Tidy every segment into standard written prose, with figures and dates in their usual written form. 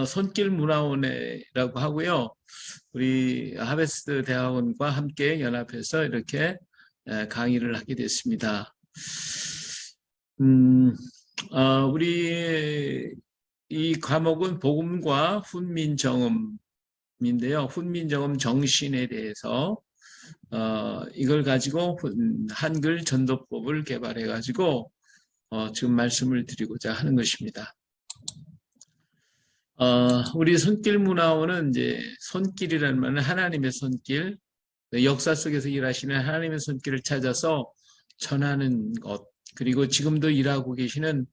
손길 문화원이라고 하고요. 우리 하베스트 대학원과 함께 연합해서 이렇게 강의를 하게 됐습니다. 우리 이 과목은 복음과 훈민정음인데요. 훈민정음 정신에 대해서 이걸 가지고 한글 전도법을 개발해 가지고 지금 말씀을 드리고자 하는 것입니다. 우리 손길 문화원은 이제 손길이라는 말은 하나님의 손길, 역사 속에서 일하시는 하나님의 손길을 찾아서 전하는 것, 그리고 지금도 일하고 계시는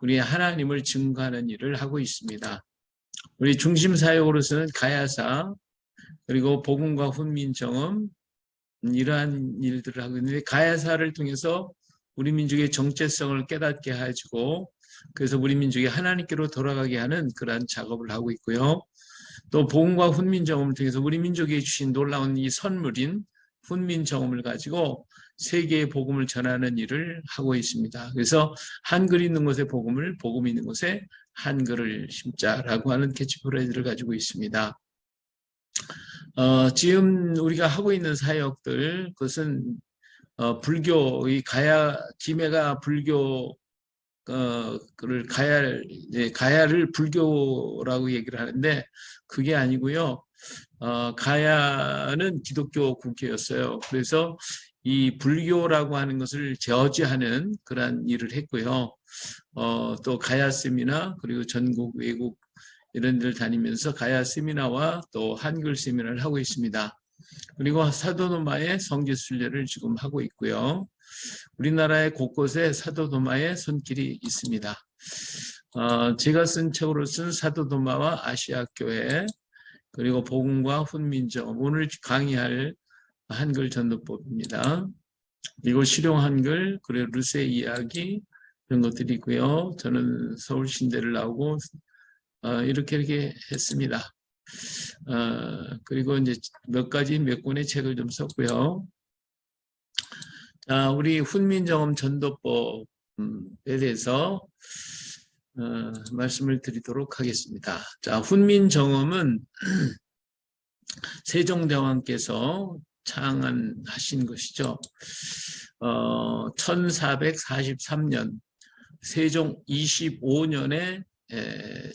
우리 하나님을 증거하는 일을 하고 있습니다. 우리 중심 사역으로서는 가야사, 그리고 복음과 훈민정음, 이러한 일들을 하고 있는데, 가야사를 통해서 우리 민족의 정체성을 깨닫게 해주고, 그래서 우리 민족이 하나님께로 돌아가게 하는 그러한 작업을 하고 있고요. 또 복음과 훈민정음을 통해서 우리 민족에 주신 놀라운 이 선물인 훈민정음을 가지고 세계의 복음을 전하는 일을 하고 있습니다. 그래서 한글 있는 곳에 복음을, 복음 있는 곳에 한글을 심자라고 하는 캐치프레이즈를 가지고 있습니다. 지금 우리가 하고 있는 사역들, 그것은 불교의 김해가 불교 가야를 불교라고 얘기를 하는데 그게 아니고요. 가야는 기독교 국교였어요. 그래서 이 불교라고 하는 것을 저지하는 그런 일을 했고요. 또 가야 세미나, 그리고 전국 외국 이런 데를 다니면서 가야 세미나와 또 한글 세미나를 하고 있습니다. 그리고 사도노마의 성지순례를 지금 하고 있고요. 우리나라의 곳곳에 사도도마의 손길이 있습니다. 제가 쓴 책으로 쓴 사도도마와 아시아교회, 그리고 복음과 훈민정음, 오늘 강의할 한글 전도법입니다. 그리고 실용 한글, 그리고 루세 이야기 이런 것들이 있고요. 저는 서울신대를 나오고 이렇게 했습니다. 그리고 이제 몇 권의 책을 좀 썼고요. 우리 훈민정음 전도법에 대해서 말씀을 드리도록 하겠습니다. 자, 훈민정음은 세종대왕께서 창안하신 것이죠. 1443년 세종 25년에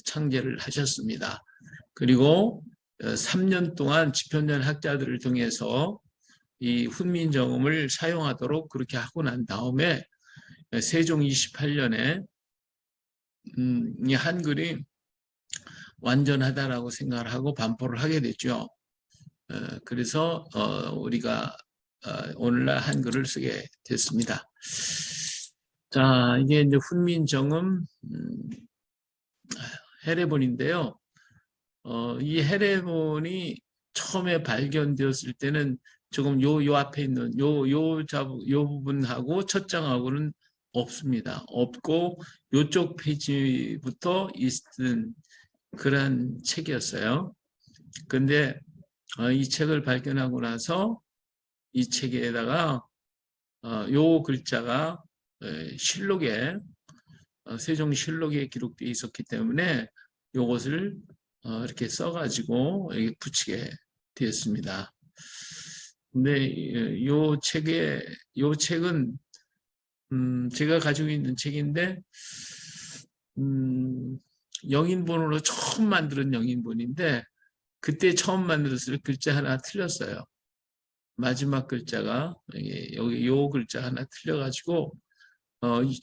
창제를 하셨습니다. 그리고 3년 동안 집현전 학자들을 통해서 이 훈민정음을 사용하도록 그렇게 하고 난 다음에 세종 28년에 이 한글이 완전하다라고 생각을 하고 반포를 하게 됐죠. 그래서 우리가 오늘날 한글을 쓰게 됐습니다. 자, 이게 이제 훈민정음 해례본인데요. 이 해례본이 처음에 발견되었을 때는 조금 요 앞에 있는 요 부분하고 첫 장하고는 없습니다. 없고 요쪽 페이지부터 있는 그런 책이었어요. 근데 이 책을 발견하고 나서 이 책에다가 요 글자가 실록에 세종실록에 기록되어 있었기 때문에 요것을 이렇게 써가지고 여기 붙이게 되었습니다. 근데 요 책은 제가 가지고 있는 책인데 영인본으로 처음 만든 영인본인데 그때 처음 만들었을 때 글자 하나 틀렸어요. 마지막 글자가 여기 요 글자 하나 틀려가지고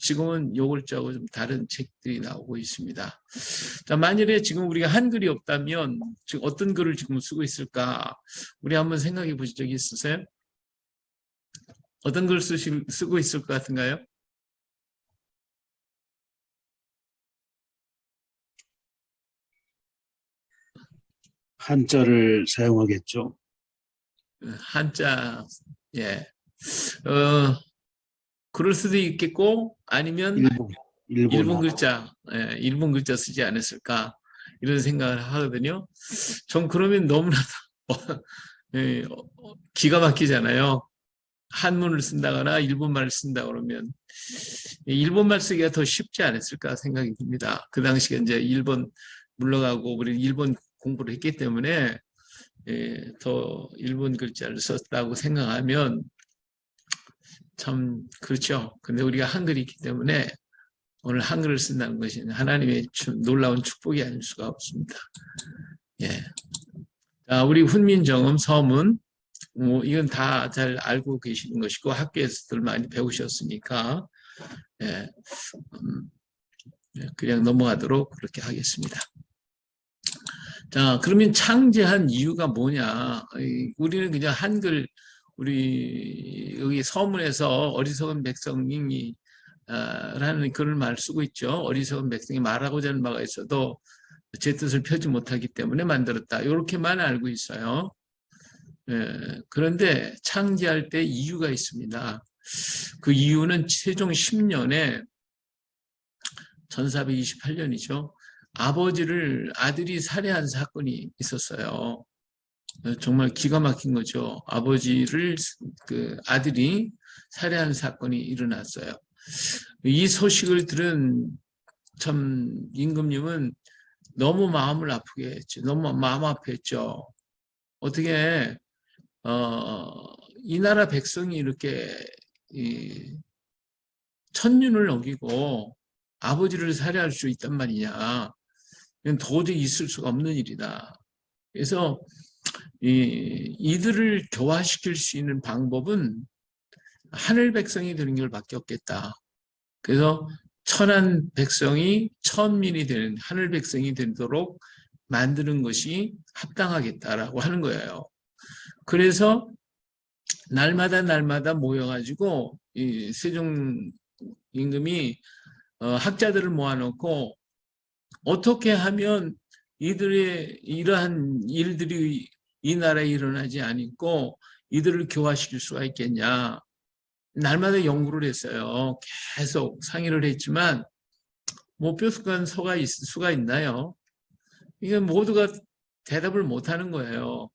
지금은 요 글자하고 좀 다른 책들이 나오고 있습니다. 자, 만일에 지금 우리가 한글이 없다면 지금 어떤 글을 지금 쓰고 있을까? 우리 한번 생각해 보신 적이 있으세요? 어떤 글 쓰고 있을 것 같은가요? 한자를 사용하겠죠. 한자, 예. 그럴 수도 있겠고, 아니면 일본 글자, 예, 일본 글자 쓰지 않았을까, 이런 생각을 하거든요. 전 그러면 너무나도 예, 기가 막히잖아요. 한문을 쓴다거나 일본말을 쓴다 그러면 일본말 쓰기가 더 쉽지 않았을까 생각이 듭니다. 그 당시에 이제 일본 물러가고 우리 일본 공부를 했기 때문에 더 일본 글자를 썼다고 생각하면 참 그렇죠. 근데 우리가 한글이 있기 때문에 오늘 한글을 쓴다는 것이 하나님의 놀라운 축복이 아닐 수가 없습니다. 예. 자, 우리 훈민정음 서문 이건 다 잘 알고 계시는 것이고 학교에서들 많이 배우셨으니까 예, 그냥 넘어가도록 그렇게 하겠습니다. 자, 그러면 창제한 이유가 뭐냐? 우리는 그냥 한글 우리 여기 서문에서 어리석은 백성이 라는 그런 말을 쓰고 있죠. 어리석은 백성이 말하고자 하는 바가 있어도 제 뜻을 펴지 못하기 때문에 만들었다. 이렇게만 알고 있어요. 그런데 창제할 때 이유가 있습니다. 그 이유는 세종 10년에 1428년이죠. 아버지를 아들이 살해한 사건이 있었어요. 정말 기가 막힌 거죠. 아버지를 그 아들이 살해한 사건이 일어났어요. 이 소식을 들은 참 임금님은 너무 마음을 아프게 했죠. 너무 마음 아팠죠. 어떻게 이 나라 백성이 이렇게 천륜을 어기고 아버지를 살해할 수 있단 말이냐. 이건 도저히 있을 수가 없는 일이다. 그래서 이들을 교화시킬 수 있는 방법은 하늘 백성이 되는 것밖에 없겠다. 그래서 천한 백성이 천민이 되는 하늘 백성이 되도록 만드는 것이 합당하겠다라고 하는 거예요. 그래서 날마다 모여가지고 이 세종 임금이 학자들을 모아놓고 어떻게 하면 이들의 이러한 일들이 이 나라에 일어나지 않고 이들을 교화시킬 수가 있겠냐. 날마다 연구를 했어요. 계속 상의를 했지만 뭐 뾰족한 수가 있나요? 이게 모두가 대답을 못하는 거예요.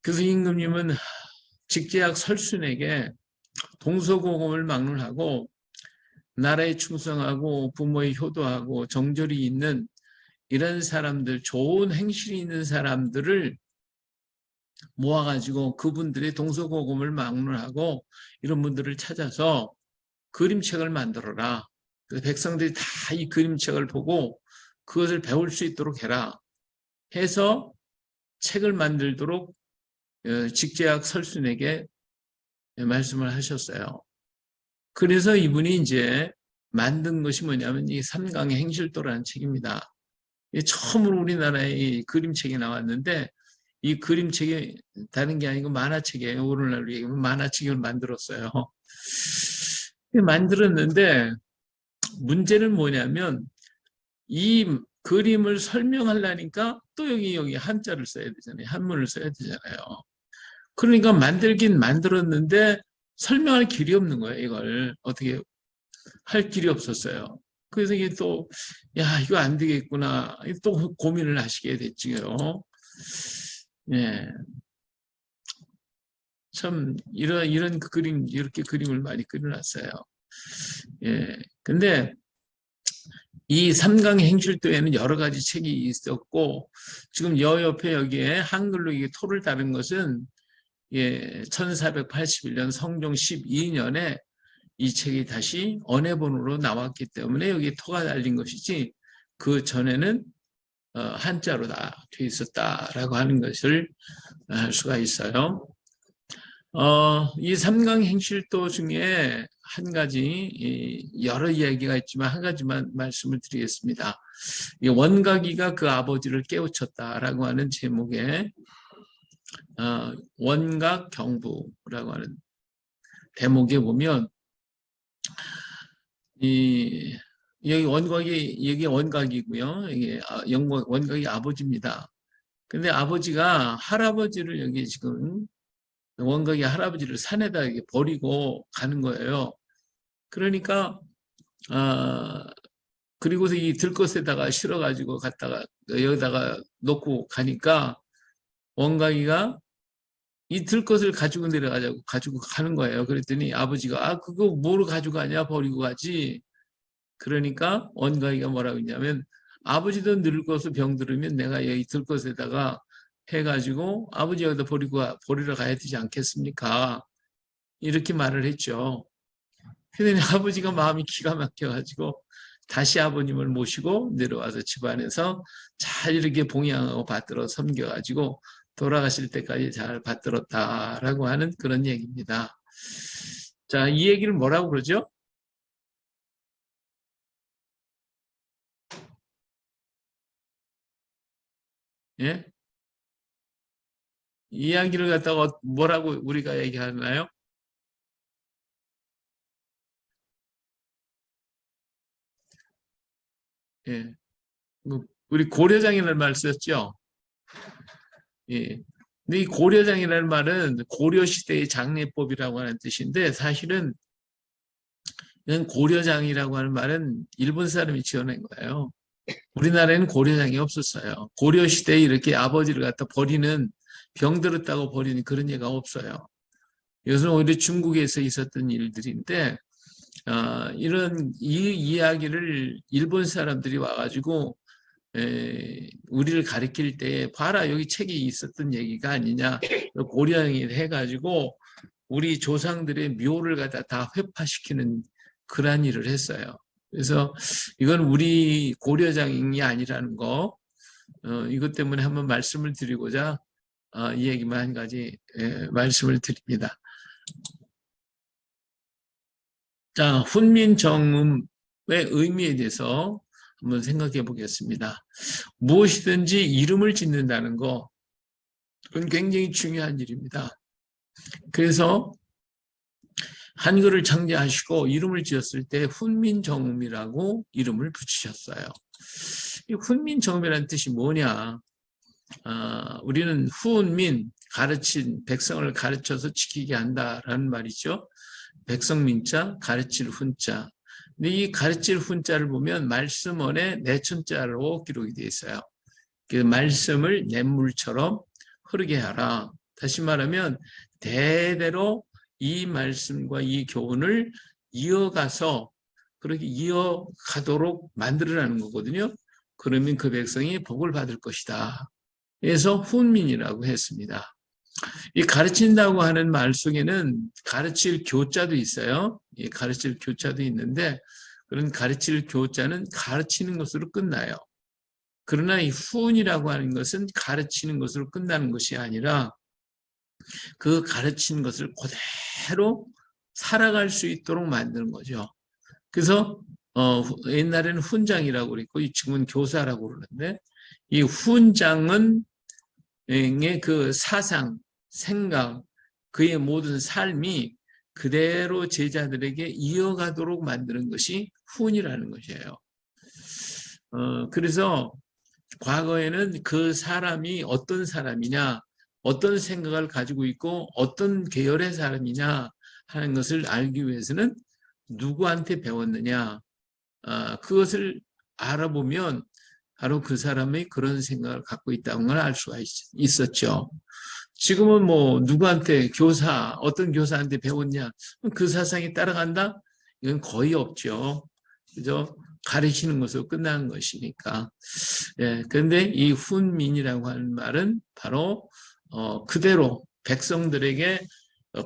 그래서 임금님은 직제학 설순에게 동서고금을 막론하고 나라에 충성하고 부모에 효도하고 정절이 있는 이런 사람들, 좋은 행실이 있는 사람들을 모아가지고 그분들의 동서고금을 막론하고 이런 분들을 찾아서 그림책을 만들어라. 그래서 백성들이 다 이 그림책을 보고 그것을 배울 수 있도록 해라. 해서 책을 만들도록 직제학 설순에게 말씀을 하셨어요. 그래서 이분이 이제 만든 것이 뭐냐면 이 삼강의 행실도라는 책입니다. 처음으로 우리나라에 이 그림책이 나왔는데 이 그림책이 다른 게 아니고 만화책이에요. 오늘날 얘기하면 만화책을 만들었어요. 만들었는데 문제는 뭐냐면 이 그림을 설명하려니까 또 여기 한자를 써야 되잖아요. 한문을 써야 되잖아요. 그러니까 만들긴 만들었는데 설명할 길이 없는 거예요. 이걸 어떻게 할 길이 없었어요. 그래서 이게 또 야 이거 안 되겠구나 또 고민을 하시게 됐지요. 예, 참 이런 그림 이렇게 그림을 많이 그려놨어요. 예, 근데 이 삼강 행실도에는 여러 가지 책이 있었고 지금 옆에 여기에 한글로 이게 토를 다른 것은 1481년 성종 12년에 이 책이 다시 언해본으로 나왔기 때문에 여기 토가 달린 것이지 그 전에는 한자로 다 돼 있었다라고 하는 것을 알 수가 있어요. 이 삼강행실도 중에 한 가지 여러 이야기가 있지만 한 가지만 말씀을 드리겠습니다. 원각이가 그 아버지를 깨우쳤다라고 하는 제목의 원각경부라고 하는 대목에 보면 여기 원각이고요. 이게 원각이 아버지입니다. 근데 아버지가 할아버지를 여기 지금 원각이 할아버지를 산에다 이렇게 버리고 가는 거예요. 그러니까 그리고서 이 들것에다가 실어가지고 갔다가 여기다가 놓고 가니까 원각이가 이 들것을 가지고 내려가자고 가지고 가는 거예요. 그랬더니 아버지가 그거 뭐로 가지고 가냐 버리고 가지. 그러니까 원각이가 뭐라고 했냐면 아버지도 늙어서 병들으면 내가 여기 들것에다가 해가지고 아버지 여기다 버리러 가야 되지 않겠습니까? 이렇게 말을 했죠. 그런데 아버지가 마음이 기가 막혀가지고 다시 아버님을 모시고 내려와서 집안에서 잘 이렇게 봉양하고 받들어 섬겨가지고 돌아가실 때까지 잘 받들었다라고 하는 그런 얘기입니다. 자, 이 얘기를 뭐라고 그러죠? 예? 이야기를 갖다가 뭐라고 우리가 얘기하나요? 예. 우리 고려장이라는 말 썼죠? 예. 근데 이 고려장이라는 말은 고려시대의 장례법이라고 하는 뜻인데 사실은 이런 고려장이라고 하는 말은 일본 사람이 지어낸 거예요. 우리나라에는 고려장이 없었어요. 고려시대에 이렇게 아버지를 갖다 버리는 병 들었다고 버리는 그런 예가 없어요. 이것은 오히려 중국에서 있었던 일들인데 이런 이 이야기를 일본 사람들이 와가지고 우리를 가리킬 때 봐라 여기 책이 있었던 얘기가 아니냐 고려장이 해가지고 우리 조상들의 묘를 갖다 다 회파시키는 그러한 일을 했어요. 그래서 이건 우리 고려장이 아니라는 거 이것 때문에 한번 말씀을 드리고자 이 얘기만 한 가지 말씀을 드립니다. 자, 훈민정음의 의미에 대해서 한번 생각해 보겠습니다. 무엇이든지 이름을 짓는다는 거 그건 굉장히 중요한 일입니다. 그래서 한글을 창제하시고 이름을 지었을 때 훈민정음이라고 이름을 붙이셨어요. 이 훈민정음이라는 뜻이 뭐냐? 우리는 훈민, 가르친 백성을 가르쳐서 지키게 한다라는 말이죠. 백성민자, 가르칠 훈자. 근데 이 가르칠 훈자를 보면 말씀원에 내천자로 기록이 되어 있어요. 그 말씀을 냇물처럼 흐르게 하라. 다시 말하면 대대로 이 말씀과 이 교훈을 이어가서 그렇게 이어가도록 만들어라는 거거든요. 그러면 그 백성이 복을 받을 것이다. 그래서 훈민이라고 했습니다. 이 가르친다고 하는 말 속에는 가르칠 교자도 있어요. 이 가르칠 교자도 있는데 그런 가르칠 교자는 가르치는 것으로 끝나요. 그러나 이 훈이라고 하는 것은 가르치는 것으로 끝나는 것이 아니라 그 가르친 것을 그대로 살아갈 수 있도록 만드는 거죠. 그래서 옛날에는 훈장이라고 그랬고 지금은 교사라고 그러는데 이 훈장은 그 사상, 생각, 그의 모든 삶이 그대로 제자들에게 이어가도록 만드는 것이 훈이라는 것이에요. 그래서 과거에는 그 사람이 어떤 사람이냐, 어떤 생각을 가지고 있고 어떤 계열의 사람이냐 하는 것을 알기 위해서는 누구한테 배웠느냐, 그것을 알아보면 바로 그 사람이 그런 생각을 갖고 있다는 걸 알 수가 있었죠. 지금은 뭐 누구한테 어떤 교사한테 배웠냐, 그 사상이 따라간다? 이건 거의 없죠. 그죠? 가르치는 것으로 끝나는 것이니까. 예, 그런데 이 훈민이라고 하는 말은 바로 그대로 백성들에게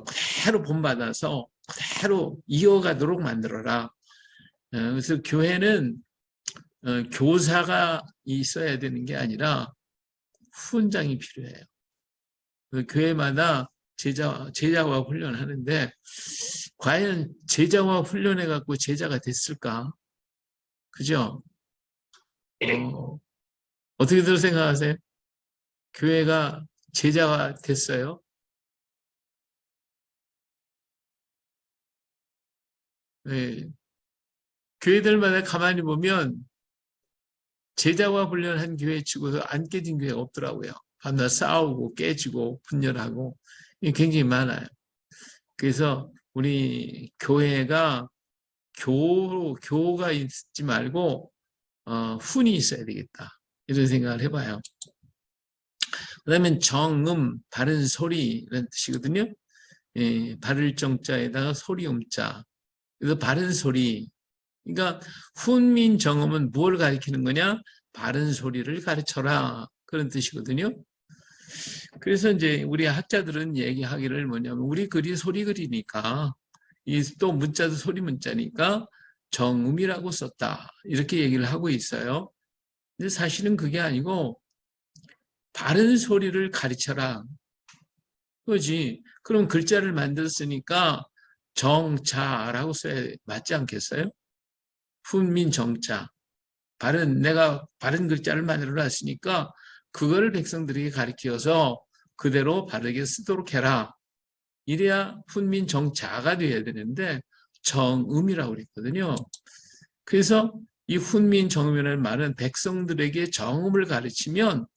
그대로 본받아서 그대로 이어가도록 만들어라. 그래서 교회는 교사가 있어야 되는 게 아니라 훈장이 필요해요. 교회마다 제자와 훈련하는데 과연 제자와 훈련해갖고 제자가 됐을까? 그죠? 어떻게들 생각하세요? 교회가 제자가 됐어요? 네. 교회들마다 가만히 보면 제자와 훈련한 교회 치고서 안 깨진 교회가 없더라고요. 밤낮 싸우고 깨지고 분열하고 굉장히 많아요. 그래서 우리 교회가 교가 있지 말고 훈이 있어야 되겠다. 이런 생각을 해봐요. 그 다음에 정음, 바른 소리라는 뜻이거든요. 예, 바를 정자에다가 소리 음자. 그래서 바른 소리. 그러니까 훈민 정음은 뭘 가리키는 거냐? 바른 소리를 가르쳐라. 그런 뜻이거든요. 그래서 이제 우리 학자들은 얘기하기를 뭐냐면 우리 글이 소리 글이니까 이 또 문자도 소리 문자니까 정음이라고 썼다. 이렇게 얘기를 하고 있어요. 근데 사실은 그게 아니고 바른 소리를 가르쳐라. 그지? 그럼 글자를 만들었으니까 정자라고 써야 맞지 않겠어요? 훈민 정자. 내가 바른 글자를 만들어 놨으니까 그거를 백성들에게 가르쳐서 그대로 바르게 쓰도록 해라. 이래야 훈민 정자가 돼야 되는데 정음이라고 그랬거든요. 그래서 이 훈민 정음이라는 말은 백성들에게 정음을 가르치면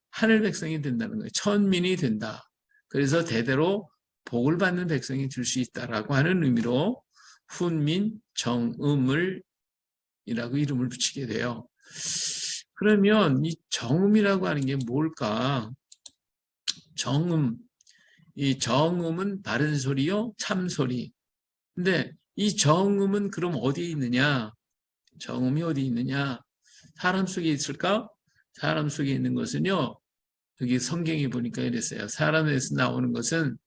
하늘 백성이 된다는 거예요. 천민이 된다. 그래서 대대로 복을 받는 백성이 될 수 있다라고 하는 의미로 훈민 정음을 이라고 이름을 붙이게 돼요. 그러면 이 정음이라고 하는 게 뭘까? 정음. 이 정음은 바른 소리요, 참소리. 근데 이 정음은 그럼 어디에 있느냐? 정음이 어디 있느냐? 사람 속에 있을까? 사람 속에 있는 것은요, 여기 성경에 보니까 이랬어요. 사람에서 나오는 것은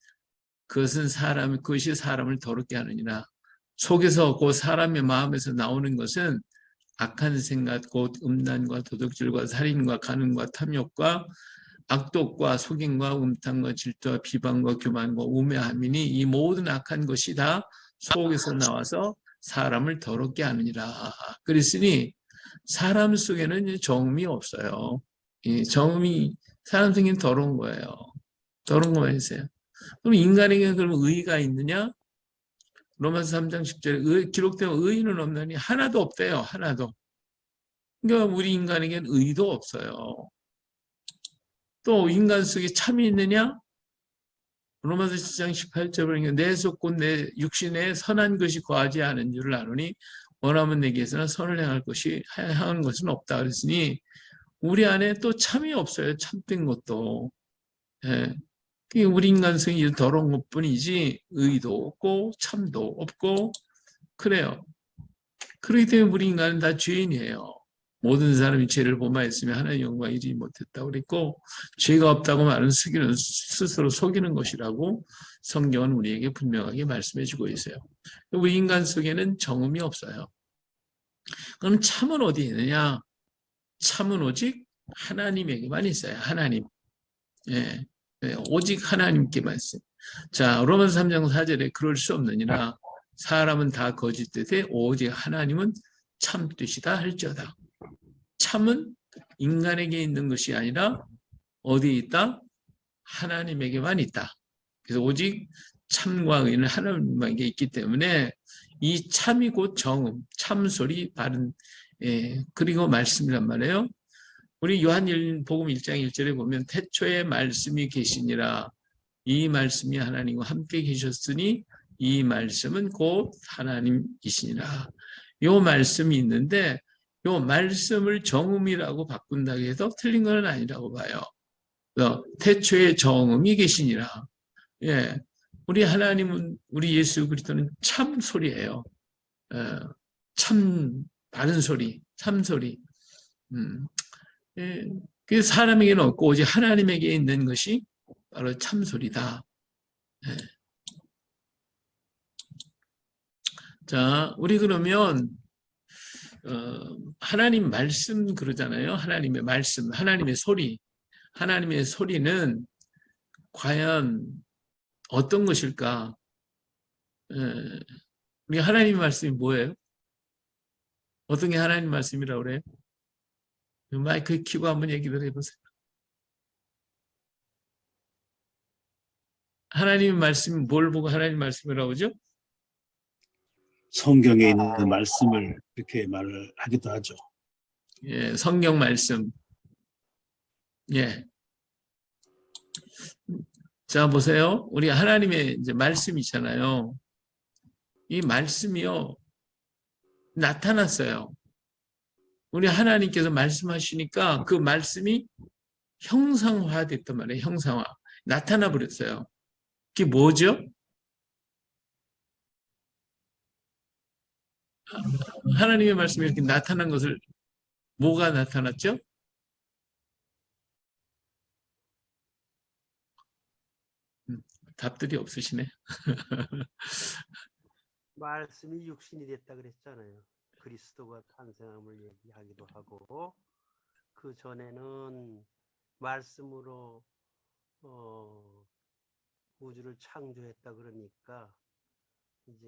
그것이 사람을 더럽게 하느니라. 속에서 그 사람의 마음에서 나오는 것은 악한 생각, 곧 음란과 도둑질과 살인과 간음과 탐욕과 악독과 속임과 음탕과 질투와 비방과 교만과 우매함이니 이 모든 악한 것이 다 속에서 나와서 사람을 더럽게 하느니라. 그랬으니 사람 속에는 정음이 없어요. 이 정음이 사람 속에는 더러운 거예요. 더러운 것만 있어요. 그럼 인간에게 그럼 의의가 있느냐? 로마서 3장 10절에 기록된 의의는 없느니 하나도 없대요. 하나도. 그러니까 우리 인간에게는 의의도 없어요. 또 인간 속에 참이 있느냐? 로마서 7장 18절에 보니까 내 속 곧 내 육신에 선한 것이 거하지 않은 줄을 아노니 원하면 내게서는 선을 행한 것은 없다 그랬으니 우리 안에 또 참이 없어요. 참된 것도. 예. 우리 인간 성이 더러운 것뿐이지 의도 없고 참도 없고 그래요. 그렇기 때문에 우리 인간은 다 죄인이에요. 모든 사람이 죄를 범하였으며 하나님의 영광 이루지 못했다고 그랬고 죄가 없다고 말은 스스로 속이는 것이라고 성경은 우리에게 분명하게 말씀해 주고 있어요. 우리 인간 속에는 정음이 없어요. 그럼 참은 어디 있느냐? 참은 오직 하나님에게만 있어요. 하나님. 예. 오직 하나님께만 있어요. 자, 로마서 3장 4절에 그럴 수 없느니라 사람은 다 거짓되되 오직 하나님은 참되시다 할지어다. 참은 인간에게 있는 것이 아니라 어디에 있다? 하나님에게만 있다. 그래서 오직 참과 의는 하나님에게 있기 때문에 이 참이 곧 정음, 참소리, 바른 그리고 말씀이란 말이에요. 우리 요한복음 1장 1절에 보면 태초에 말씀이 계시니라 이 말씀이 하나님과 함께 계셨으니 이 말씀은 곧 하나님이시니라. 요 말씀이 있는데 요 말씀을 정음이라고 바꾼다고 해서 틀린 건 아니라고 봐요. 태초에 정음이 계시니라. 예, 우리 하나님은 우리 예수 그리스도는 참 소리예요. 참 바른 소리, 참 소리. 예, 그 사람에게는 없고 오직 하나님에게 있는 것이 바로 참 소리다. 예. 자, 우리 그러면 하나님 말씀 그러잖아요. 하나님의 말씀, 하나님의 소리. 하나님의 소리는 과연 어떤 것일까? 우리 하나님의 말씀이 뭐예요? 어떤 게 하나님 말씀이라고 그래요? 마이크 켜고 한번 얘기를 해보세요. 하나님의 말씀이 뭘 보고 하나님 말씀이라고 하죠? 성경에 있는 말씀을 이렇게 말을 하기도 하죠. 예, 성경 말씀. 예. 자, 보세요. 우리 하나님의 이제 말씀이잖아요. 이 말씀이요, 나타났어요. 우리 하나님께서 말씀하시니까 그 말씀이 형상화됐단 말이에요. 형상화. 나타나 버렸어요. 그게 뭐죠? 하나님의 말씀이 이렇게 나타난 것을 뭐가 나타났죠? 답들이 없으시네. 말씀이 육신이 됐다 그랬잖아요. 그리스도가 탄생함을 얘기하기도 하고 그 전에는 말씀으로 우주를 창조했다 그러니까 이제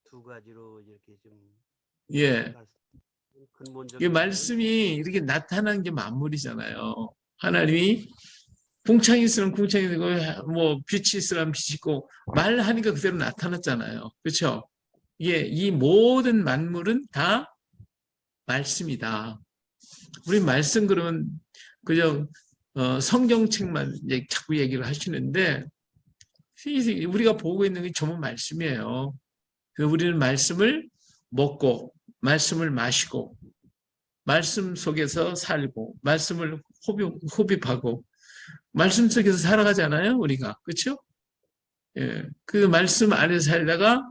그 두 가지로 이렇게 좀 예. 이 근본적인 말씀이 이렇게 나타난 게 만물이잖아요. 하나님이 궁창이 있으면 궁창이 되고 뭐 빛이 있으면 빛이 있고 말하니까 그대로 나타났잖아요. 그렇죠? 이 모든 만물은 다 말씀이다. 우리 말씀 그러면 그저 성경책만 이제 자꾸 얘기를 하시는데 우리가 보고 있는 게 전부 말씀이에요. 그래서 우리는 말씀을 먹고 말씀을 마시고 말씀 속에서 살고 말씀을 흡입하고 말씀 속에서 살아가잖아요. 우리가. 그렇죠? 예, 그 말씀 안에 살다가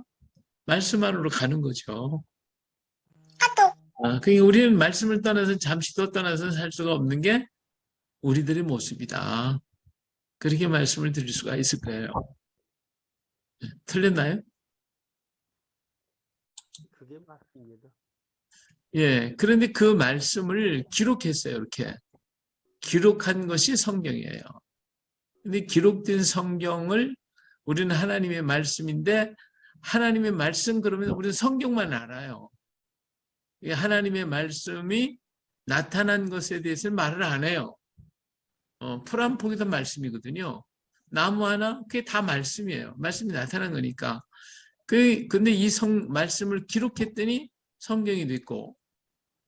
말씀 안으로 가는 거죠. 그러니까 우리는 말씀을 떠나서 잠시도 떠나서 살 수가 없는 게 우리들의 모습이다. 그렇게 말씀을 드릴 수가 있을 거예요. 틀렸나요? 그게 맞습니다. 예, 그런데 그 말씀을 기록했어요. 이렇게. 기록한 것이 성경이에요. 근데 기록된 성경을 우리는 하나님의 말씀인데 하나님의 말씀 그러면 우리는 성경만 알아요. 하나님의 말씀이 나타난 것에 대해서는 말을 안 해요. 풀 한 폭이 다 말씀이거든요. 나무 하나 그게 다 말씀이에요. 말씀이 나타난 거니까. 근데 이 말씀을 기록했더니 성경이 됐고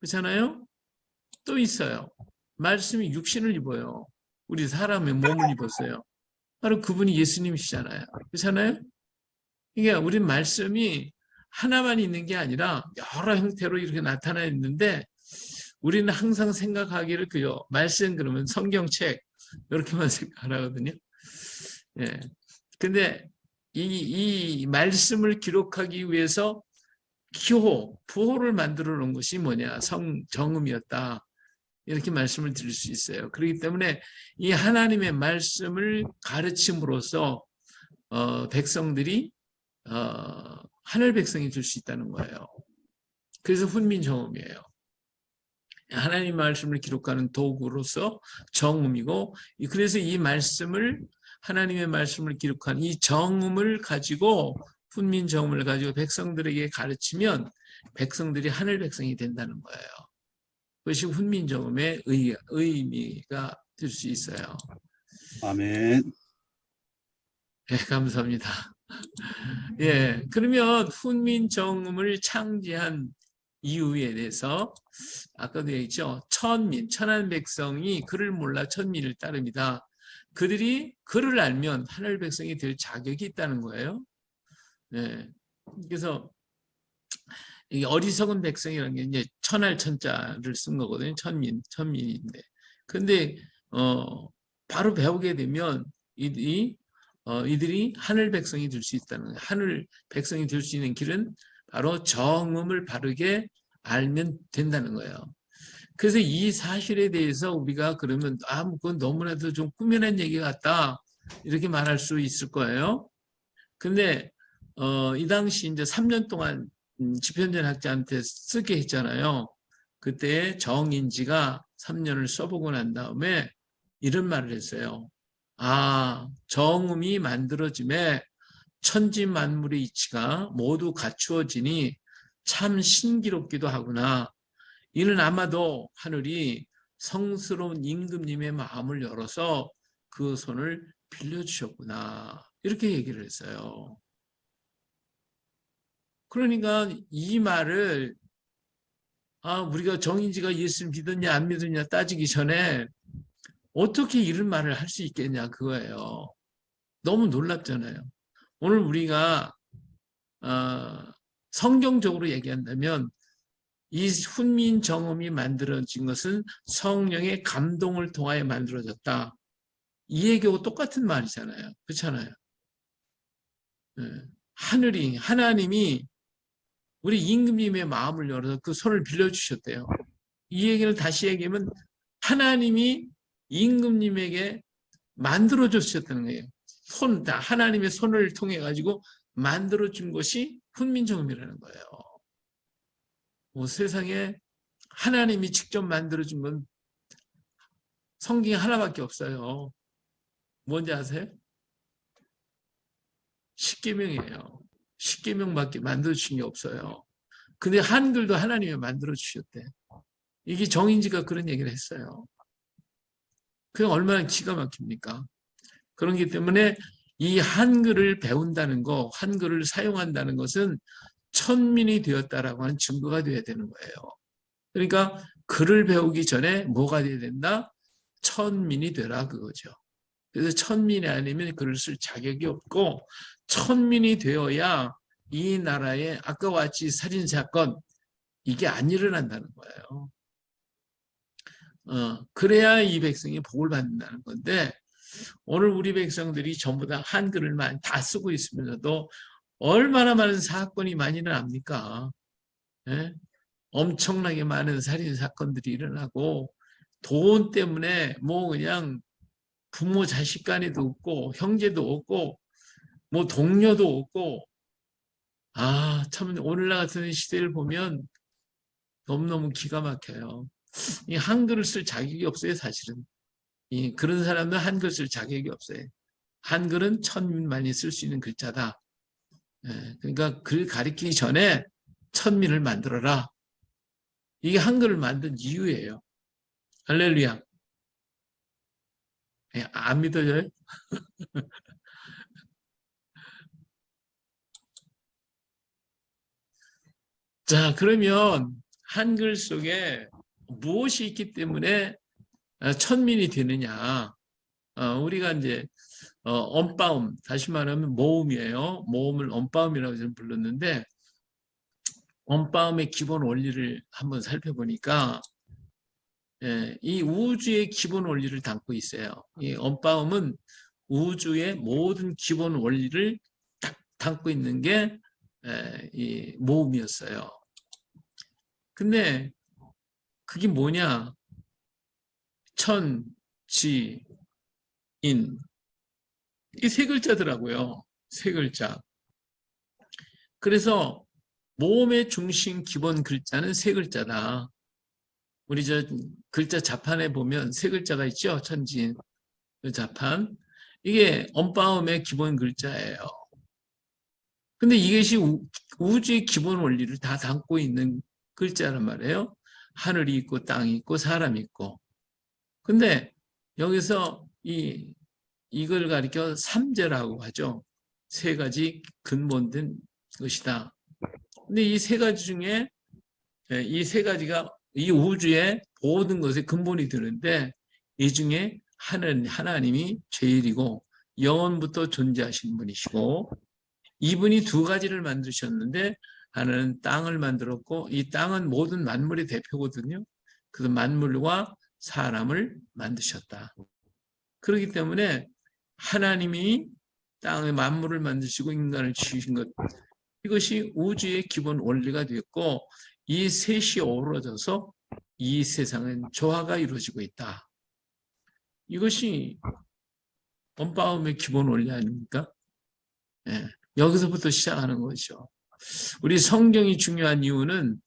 그렇잖아요? 또 있어요. 말씀이 육신을 입어요. 우리 사람의 몸을 입었어요. 바로 그분이 예수님이시잖아요. 그렇잖아요? 이게 우리 말씀이 하나만 있는 게 아니라 여러 형태로 이렇게 나타나 있는데 우리는 항상 생각하기를 그요. 말씀 그러면 성경책 이렇게만 생각하거든요. 예. 근데 이 말씀을 기록하기 위해서 기호, 부호를 만들어 놓은 것이 뭐냐? 정음이었다. 이렇게 말씀을 드릴 수 있어요. 그렇기 때문에 이 하나님의 말씀을 가르침으로써 백성들이 하늘 백성이 될 수 있다는 거예요. 그래서 훈민정음이에요. 하나님 말씀을 기록하는 도구로서 정음이고 그래서 이 말씀을 하나님의 말씀을 기록한 이 정음을 가지고 훈민정음을 가지고 백성들에게 가르치면 백성들이 하늘 백성이 된다는 거예요. 그것이 훈민정음의 의미가 될 수 있어요. 아멘. 네, 감사합니다. 예, 그러면 훈민정음을 창제한 이유에 대해서 아까도 얘기했죠. 천한 백성이 그를 몰라 천민을 따릅니다. 그들이 그를 알면 하늘 백성이 될 자격이 있다는 거예요. 네, 그래서 이 어리석은 백성이라는 게 이제 천할 천자를 쓴 거거든요. 천민인데. 근데 바로 배우게 되면 이들이 하늘 백성이 될 수 있다는 거예요. 하늘 백성이 될 수 있는 길은 바로 정음을 바르게 알면 된다는 거예요. 그래서 이 사실에 대해서 우리가 그러면 그건 너무나도 좀 꾸며낸 얘기 같다 이렇게 말할 수 있을 거예요. 근데 이 당시 이제 3년 동안 집현전 학자한테 쓰게 했잖아요. 그때 정인지가 3년을 써보고 난 다음에 이런 말을 했어요. 정음이 만들어짐에 천지 만물의 이치가 모두 갖추어지니 참 신기롭기도 하구나. 이는 아마도 하늘이 성스러운 임금님의 마음을 열어서 그 손을 빌려주셨구나. 이렇게 얘기를 했어요. 그러니까 이 말을 우리가 정인지가 예수를 믿었냐 안 믿었냐 따지기 전에 어떻게 이런 말을 할 수 있겠냐 그거예요. 너무 놀랍잖아요. 오늘 우리가 성경적으로 얘기한다면 이 훈민 정음이 만들어진 것은 성령의 감동을 통하여 만들어졌다. 이 얘기하고 똑같은 말이잖아요. 그렇잖아요. 하나님이 우리 임금님의 마음을 열어서 그 손을 빌려주셨대요. 이 얘기를 다시 얘기하면 하나님이 임금님에게 만들어 주셨다는 거예요. 하나님의 손을 통해 가지고 만들어 준 것이 훈민정음이라는 거예요. 세상에 하나님이 직접 만들어 준 건 성경이 하나밖에 없어요. 뭔지 아세요? 십계명이에요. 십계명밖에 만들어 주신 게 없어요. 근데 한글도 하나님이 만들어 주셨대. 이게 정인지가 그런 얘기를 했어요. 그게 얼마나 기가 막힙니까? 그렇기 때문에 이 한글을 배운다는 거, 한글을 사용한다는 것은 천민이 되었다라고 하는 증거가 되어야 되는 거예요. 그러니까 글을 배우기 전에 뭐가 되어야 된다? 천민이 되라 그거죠. 그래서 천민이 아니면 글을 쓸 자격이 없고 천민이 되어야 이 나라에 아까와 같이 살인사건 이게 안 일어난다는 거예요. 그래야 이 백성이 복을 받는다는 건데 오늘 우리 백성들이 전부 다 한글을 다 쓰고 있으면서도 얼마나 많은 사건이 많이 일어납니까? 예? 엄청나게 많은 살인사건들이 일어나고 돈 때문에 뭐 그냥 부모 자식 간에도 없고 형제도 없고 뭐 동료도 없고 참 오늘날 같은 시대를 보면 너무너무 기가 막혀요. 이 한글을 쓸 자격이 없어요, 사실은. 그런 사람은 한글 쓸 자격이 없어요. 한글은 천민만이 쓸 수 있는 글자다. 그러니까 글 가리키기 전에 천민을 만들어라. 이게 한글을 만든 이유예요. 할렐루야. 안 믿어져요? 자, 그러면 한글 속에 무엇이 있기 때문에 천민이 되느냐? 우리가 이제 엄빠음, 다시 말하면 모음이에요. 모음을 엄빠음이라고 좀 불렀는데 엄빠음의 기본 원리를 한번 살펴보니까 이 우주의 기본 원리를 담고 있어요. 이 엄빠음은 우주의 모든 기본 원리를 딱 담고 있는 게 이 모음이었어요. 근데 그게 뭐냐? 천, 지, 인. 이 세 글자더라고요. 세 글자. 그래서 모음의 중심 기본 글자는 세 글자다. 우리 글자 자판에 보면 세 글자가 있죠. 천지인 자판. 이게 엄빠음의 기본 글자예요. 근데 이것이 우주의 기본 원리를 다 담고 있는 글자란 말이에요. 하늘이 있고 땅이 있고 사람이 있고. 근데 여기서 이걸 가리켜 삼재라고 하죠. 세 가지 근본된 것이다. 근데 이 세 가지 중에 이 세 가지가 이 우주의 모든 것의 근본이 되는데 이 중에 하나님이 제일이고 영원부터 존재하신 분이시고 이분이 두 가지를 만드셨는데 하나는 땅을 만들었고 이 땅은 모든 만물의 대표거든요. 그 만물과 사람을 만드셨다. 그렇기 때문에 하나님이 땅의 만물을 만드시고 인간을 지으신 것 이것이 우주의 기본 원리가 되었고 이 셋이 어우러져서 이 세상은 조화가 이루어지고 있다. 이것이 엄빠음의 기본 원리 아닙니까? 여기서부터 시작하는 거죠. 우리 성경이 중요한 이유는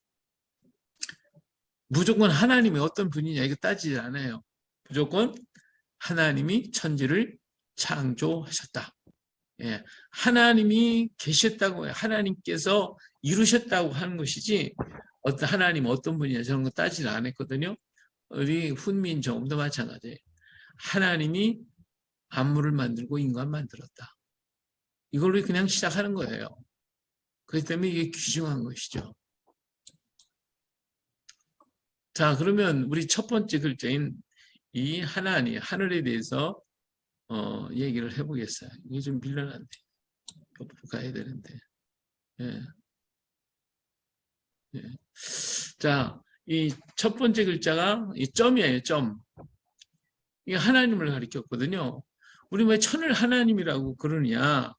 무조건 하나님이 어떤 분이냐 이거 따지지 않아요. 무조건 하나님이 천지를 창조하셨다. 하나님이 계셨다고 하나님께서 이루셨다고 하는 것이지 하나님 어떤 분이냐 저런 거 따지지 않았거든요. 우리 훈민정음도 마찬가지예요. 하나님이 만물을 만들고 인간 만들었다. 이걸로 그냥 시작하는 거예요. 그렇기 때문에 이게 귀중한 것이죠. 자, 그러면 우리 첫 번째 글자인 이 하나님, 하늘에 대해서 얘기를 해보겠어요. 이게 좀 밀려난데 옆으로 가야 되는데. 자, 이 첫 번째 글자가 이 점이에요. 점. 이게 하나님을 가리켰거든요. 우리 왜 천을 하나님이라고 그러냐?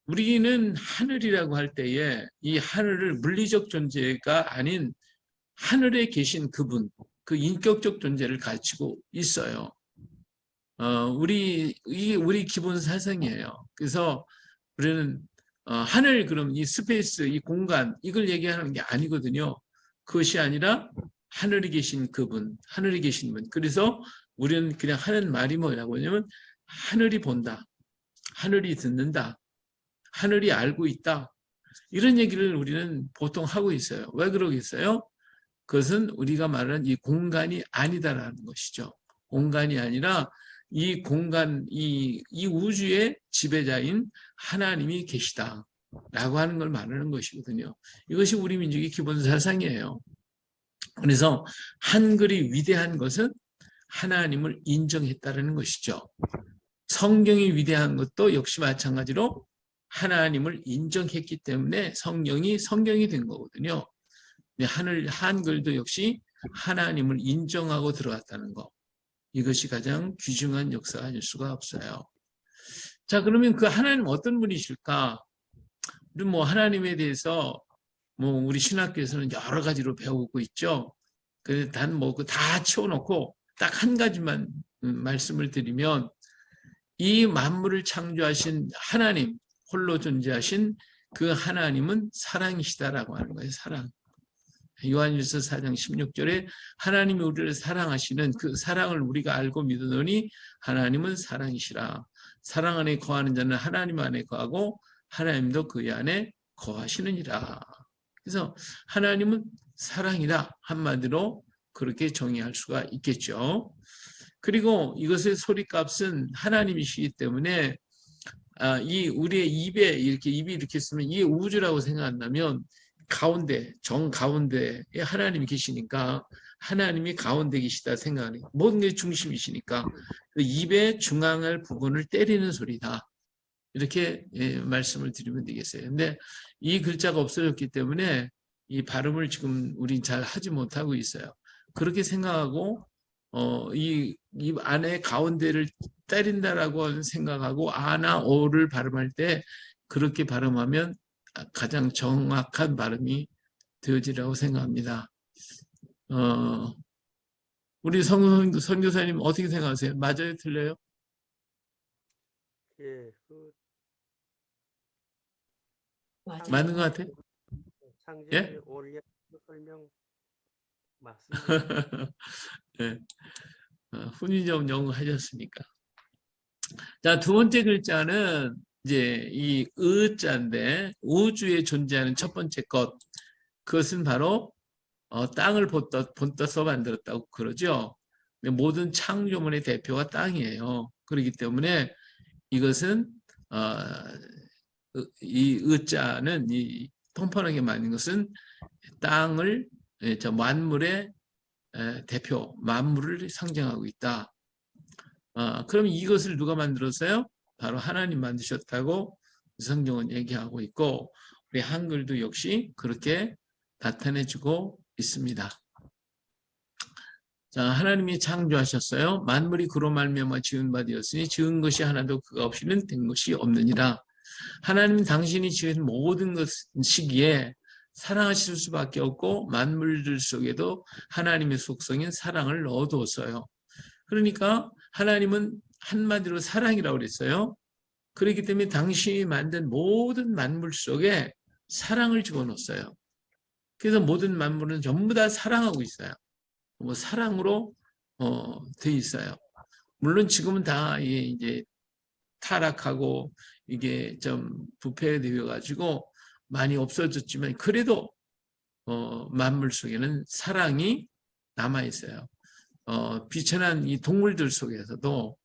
우리는 하늘이라고 할 때에 이 하늘을 물리적 존재가 아닌 하늘에 계신 그분, 그 인격적 존재를 가지고 있어요. 이게 우리 기본 사상이에요. 그래서 우리는 하늘, 그럼 이 스페이스, 이 공간, 이걸 얘기하는 게 아니거든요. 그것이 아니라 하늘에 계신 그분, 하늘에 계신 분. 그래서 우리는 그냥 하는 말이 뭐라고 하냐면 하늘이 본다, 하늘이 듣는다, 하늘이 알고 있다. 이런 얘기를 우리는 보통 하고 있어요. 왜 그러겠어요? 그것은 우리가 말하는 이 공간이 아니다라는 것이죠. 공간이 아니라 이 공간, 이 우주의 지배자인 하나님이 계시다 라고 하는 걸 말하는 것이거든요. 이것이 우리 민족의 기본 사상이에요. 그래서 한글이 위대한 것은 하나님을 인정했다는 것이죠. 성경이 위대한 것도 역시 마찬가지로 하나님을 인정했기 때문에 성경이 된 거거든요. 한글도 역시 하나님을 인정하고 들어갔다는 거. 이것이 가장 귀중한 역사가 아닐 수가 없어요. 자, 그러면 그 하나님 어떤 분이실까? 우리 하나님에 대해서 우리 신학교에서는 여러 가지로 배우고 있죠. 단 다 치워놓고 딱 한 가지만 말씀을 드리면, 이 만물을 창조하신 하나님, 홀로 존재하신 그 하나님은 사랑이시다라고 하는 거예요. 사랑. 요한일서 4장 16절에 하나님이 우리를 사랑하시는 그 사랑을 우리가 알고 믿으노니 하나님은 사랑이시라. 사랑 안에 거하는 자는 하나님 안에 거하고 하나님도 그 안에 거하시느니라. 그래서 하나님은 사랑이다. 한마디로 그렇게 정의할 수가 있겠죠. 그리고 이것의 소리값은 하나님이시기 때문에 이 우리의 입이 이렇게 쓰면 이게 우주라고 생각한다면 가운데, 정가운데에 하나님이 계시니까 하나님이 가운데 계시다 생각하는, 모든 게 중심이시니까 입의 중앙을 부분을 때리는 소리다. 이렇게 말씀을 드리면 되겠어요. 근데 이 글자가 없어졌기 때문에 이 발음을 지금 우리 잘 하지 못하고 있어요. 그렇게 생각하고 이 안에 가운데를 때린다라고 생각하고 아나 오를 발음할 때 그렇게 발음하면 가장 정확한 발음이 되어지라고 생각합니다. 우리 선교사님 어떻게 생각하세요? 맞아요? 틀려요? 예, 맞는 것 같아요? 창조의 예? 원리 설명 맞습니다. 네. 훈이점 연구하셨으니까. 자, 두 번째 글자는 이제 이 의자인데 우주에 존재하는 첫 번째 것, 그것은 바로 땅을 본떠서 만들었다고 그러죠. 모든 창조물의 대표가 땅이에요. 그렇기 때문에 이것은 이 의자는 이 통편하게 만든 것은 땅을 저 만물의 대표, 만물을 상징하고 있다. 그럼 이것을 누가 만들었어요? 바로 하나님 만드셨다고 성경은 얘기하고 있고, 우리 한글도 역시 그렇게 나타내주고 있습니다. 자, 하나님이 창조하셨어요. 만물이 그로 말미암아 지은 바 되었으니 지은 것이 하나도 그가 없이는 된 것이 없느니라. 하나님 당신이 지은 모든 시기에 사랑하실 수밖에 없고 만물들 속에도 하나님의 속성인 사랑을 넣어두었어요. 그러니까 하나님은 한마디로 사랑이라고 그랬어요. 그렇기 때문에 당신이 만든 모든 만물 속에 사랑을 집어넣었어요. 그래서 모든 만물은 전부 다 사랑하고 있어요. 사랑으로 돼 있어요. 물론 지금은 다 이제 타락하고 이게 좀 부패되어 가지고 많이 없어졌지만 그래도 만물 속에는 사랑이 남아 있어요. 비천한 이 동물들 속에서도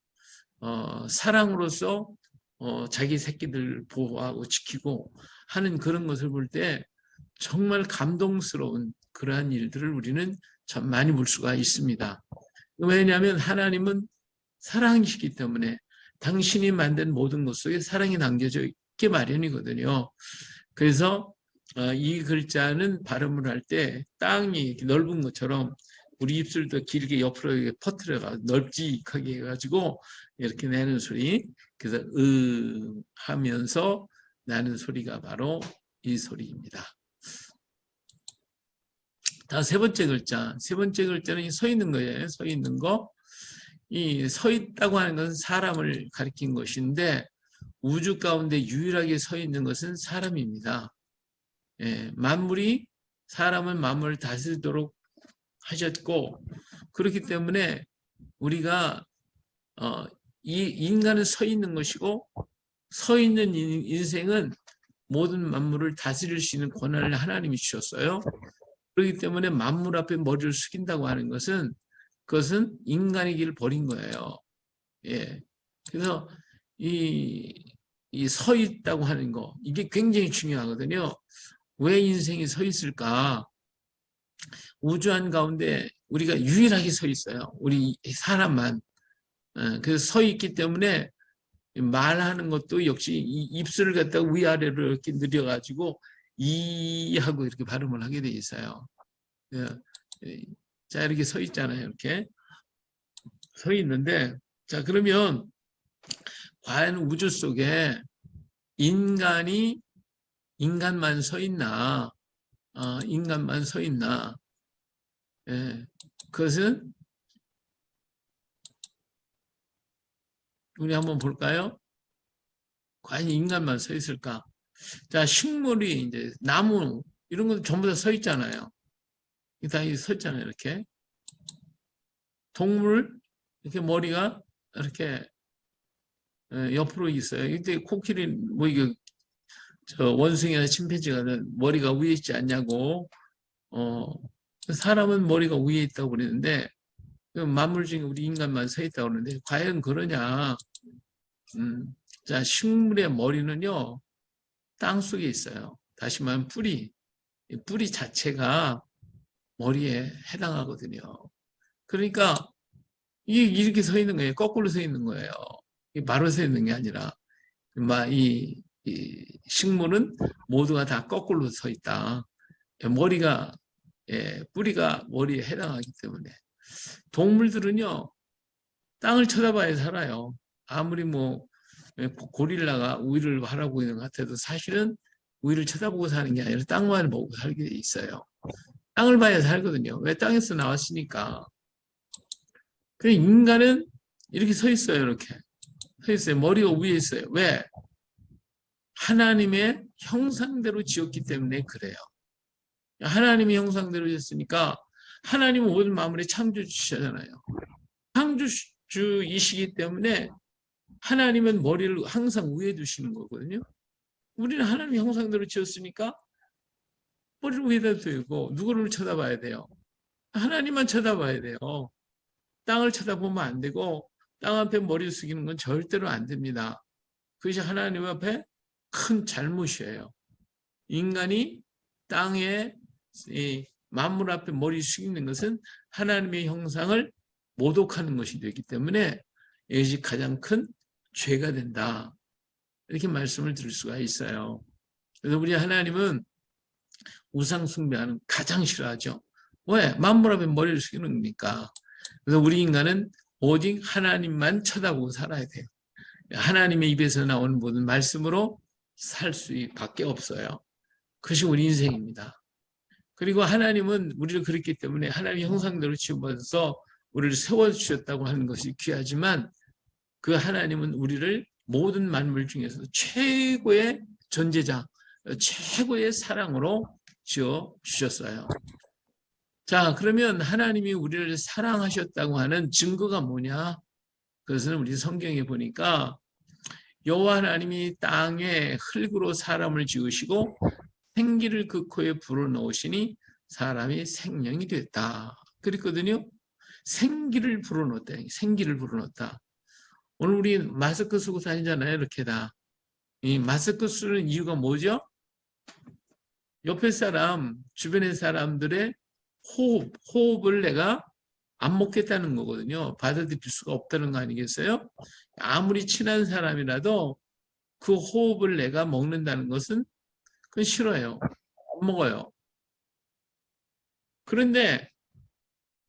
사랑으로서 자기 새끼들 보호하고 지키고 하는 그런 것을 볼 때 정말 감동스러운 그러한 일들을 우리는 참 많이 볼 수가 있습니다. 왜냐하면 하나님은 사랑이시기 때문에 당신이 만든 모든 것 속에 사랑이 남겨져 있게 마련이거든요. 그래서 이 글자는 발음을 할 때 땅이 넓은 것처럼 우리 입술도 길게 옆으로 퍼뜨려가 넓직하게 해가지고 이렇게 내는 소리, 그래서 하면서 나는 소리가 바로 이 소리입니다. 자, 세 번째 글자. 세 번째 글자는 서 있는 거예요. 서 있는 거. 이 서 있다고 하는 것은 사람을 가리킨 것인데 우주 가운데 유일하게 서 있는 것은 사람입니다. 예, 만물이 사람은 만물을 다스리도록 하셨고 그렇기 때문에 우리가 이 인간은 서 있는 것이고 서 있는 인생은 모든 만물을 다스릴 수 있는 권한을 하나님이 주셨어요. 그렇기 때문에 만물 앞에 머리를 숙인다고 하는 것은 그것은 인간의 길을 버린 거예요. 예. 그래서 이 서 있다고 하는 거 이게 굉장히 중요하거든요. 왜 인생이 서 있을까? 우주 한가운데 우리가 유일하게 서 있어요. 우리 사람만. 그래서 서 있기 때문에 말하는 것도 역시 이 입술을 갖다가 위아래로 이렇게 늘려가지고 이 하고 이렇게 발음을 하게 돼 있어요. 자, 이렇게 서 있잖아요. 이렇게 서 있는데, 자, 그러면 과연 우주 속에 인간만 서 있나? 인간만 서 있나? 예, 그것은 우리 한번 볼까요? 과연 인간만 서 있을까? 자, 식물이 이제 나무 이런 것도 전부 다 서 있잖아요. 다 서 있잖아요. 이렇게 동물 이렇게 머리가 이렇게 옆으로 있어요. 이때 코끼리 뭐 이게 저 원숭이나 침팬지가는 머리가 위에 있지 않냐고 사람은 머리가 위에 있다고 그러는데 만물 중에 우리 인간만 서 있다고 그러는데 과연 그러냐? 자, 식물의 머리는요 땅 속에 있어요. 다시 말하면 뿌리 자체가 머리에 해당하거든요. 그러니까 이게 이렇게 서 있는 거예요. 거꾸로 서 있는 거예요. 바로 서 있는 게 아니라 이 식물은 모두가 다 거꾸로 서 있다. 머리가 뿌리가 머리에 해당하기 때문에 동물들은요 땅을 쳐다봐야 살아요. 아무리 뭐 고릴라가 우위를 바라보고 있는 것 같아도 사실은 우위를 쳐다보고 사는 게 아니라 땅만 보고 살게 돼 있어요. 땅을 봐야 살거든요. 왜? 땅에서 나왔으니까. 그 인간은 이렇게 서 있어요. 이렇게 서 있어요. 머리가 위에 있어요. 왜? 하나님의 형상대로 지었기 때문에 그래요. 하나님의 형상대로 지었으니까 하나님은 모든 만물의 창조주시잖아요. 창조주이시기 때문에 하나님은 머리를 항상 위에 두시는 거거든요. 우리는 하나님의 형상대로 지었으니까 머리를 위에다 두고 누구를 쳐다봐야 돼요? 하나님만 쳐다봐야 돼요. 땅을 쳐다보면 안 되고 땅 앞에 머리를 숙이는 건 절대로 안 됩니다. 그것이 하나님 앞에 큰 잘못이에요. 인간이 땅에 만물 앞에 머리 숙이는 것은 하나님의 형상을 모독하는 것이 되기 때문에 이것이 가장 큰 죄가 된다. 이렇게 말씀을 드릴 수가 있어요. 그래서 우리 하나님은 우상 숭배하는 가장 싫어하죠. 왜? 만물 앞에 머리를 숙이는 거니까. 그래서 우리 인간은 오직 하나님만 쳐다보고 살아야 돼요. 하나님의 입에서 나오는 모든 말씀으로 살 수밖에 없어요. 그것이 우리 인생입니다. 그리고 하나님은 우리를 그랬기 때문에 하나님의 형상대로 지어서 우리를 세워주셨다고 하는 것이 귀하지만 그 하나님은 우리를 모든 만물 중에서 최고의 존재자, 최고의 사랑으로 지어주셨어요. 자, 그러면 하나님이 우리를 사랑하셨다고 하는 증거가 뭐냐? 그것은 우리 성경에 보니까 여호와 하나님이 땅에 흙으로 사람을 지으시고 생기를 그 코에 불어넣으시니 사람이 생명이 됐다. 그랬거든요. 생기를 불어넣었다. 생기를 불어넣었다. 오늘 우리 마스크 쓰고 다니잖아요. 이렇게 다. 이 마스크 쓰는 이유가 뭐죠? 옆에 사람, 주변의 사람들의 호흡을 내가 안 먹겠다는 거거든요. 받아들일 수가 없다는 거 아니겠어요? 아무리 친한 사람이라도 그 호흡을 내가 먹는다는 것은 그건 싫어요. 안 먹어요. 그런데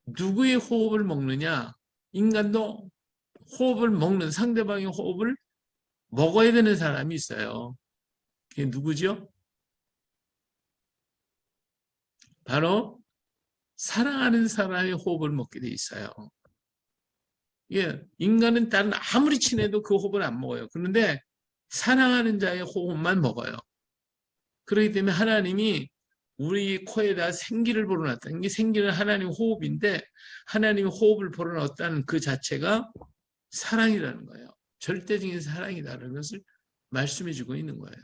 누구의 호흡을 먹느냐? 인간도 호흡을 먹는 상대방의 호흡을 먹어야 되는 사람이 있어요. 그게 누구죠? 바로 사랑하는 사람의 호흡을 먹게 돼 있어요. 예, 인간은 다른 아무리 친해도 그 호흡을 안 먹어요. 그런데 사랑하는 자의 호흡만 먹어요. 그렇기 때문에 하나님이 우리 코에다 생기를 불어넣었다. 이게 생기는 하나님 호흡인데 하나님의 호흡을 불어넣었다는 그 자체가 사랑이라는 거예요. 절대적인 사랑이라는 것을 말씀해 주고 있는 거예요.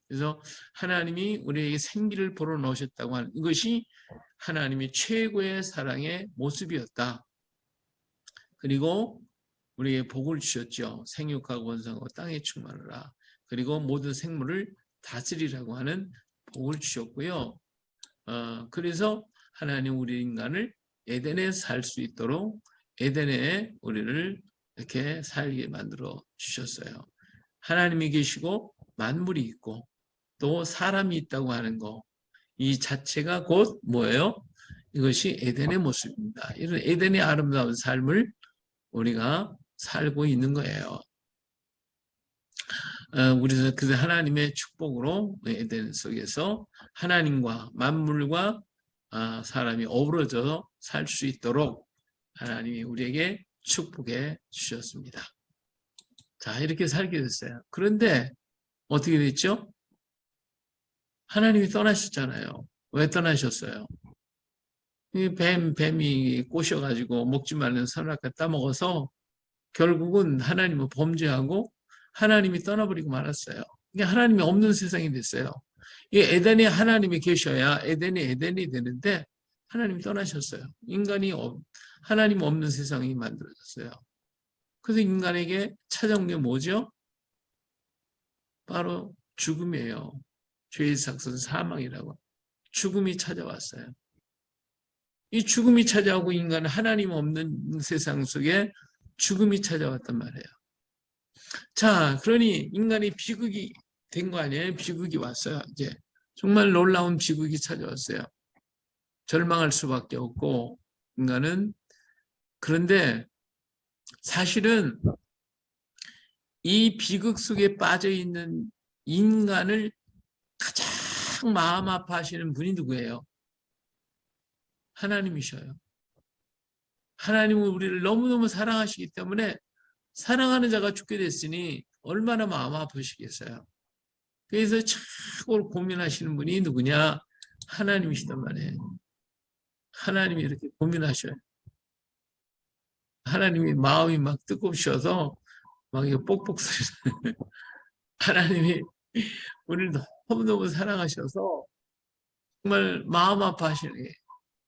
그래서 하나님이 우리에게 생기를 불어넣으셨다고 하는 이것이 하나님의 최고의 사랑의 모습이었다. 그리고 우리에게 복을 주셨죠. 생육하고 번성하고 땅에 충만하라. 그리고 모든 생물을 다스리라고 하는 복을 주셨고요. 그래서 하나님 우리 인간을 에덴에 살 수 있도록 에덴에 우리를 이렇게 살게 만들어 주셨어요. 하나님이 계시고 만물이 있고 또 사람이 있다고 하는 거, 이 자체가 곧 뭐예요? 이것이 에덴의 모습입니다. 이런 에덴의 아름다운 삶을 우리가 살고 있는 거예요. 우리는 그 하나님의 축복으로 에덴 속에서 하나님과 만물과 사람이 어우러져 살 수 있도록 하나님이 우리에게 축복해 주셨습니다. 자, 이렇게 살게 됐어요. 그런데 어떻게 됐죠? 하나님이 떠나셨잖아요. 왜 떠나셨어요? 뱀이 꼬셔가지고 먹지 말는 선악과 따먹어서 결국은 하나님은 범죄하고 하나님이 떠나버리고 말았어요. 이게 하나님이 없는 세상이 됐어요. 이 에덴에 하나님이 계셔야 에덴이 되는데 하나님이 떠나셨어요. 인간이 하나님 없는 세상이 만들어졌어요. 그래서 인간에게 찾아온 게 뭐죠? 바로 죽음이에요. 죄의 삭선 사망이라고. 죽음이 찾아왔어요. 이 죽음이 찾아오고 인간은 하나님 없는 세상 속에 죽음이 찾아왔단 말이에요. 자, 그러니 인간이 비극이 된 거 아니에요? 비극이 왔어요. 이제 정말 놀라운 비극이 찾아왔어요. 절망할 수밖에 없고 인간은. 그런데 사실은 이 비극 속에 빠져 있는 인간을 가장 마음 아파하시는 분이 누구예요? 하나님이셔요. 하나님은 우리를 너무너무 사랑하시기 때문에 사랑하는 자가 죽게 됐으니 얼마나 마음 아프시겠어요. 그래서 참으로 고민하시는 분이 누구냐? 하나님이시단 말이에요. 하나님이 이렇게 고민하셔요. 하나님이 마음이 막 뜨거우셔서 막 이거 뽁뽁 소리. 하나님이 우리를 너무너무 사랑하셔서 정말 마음 아파하시는 게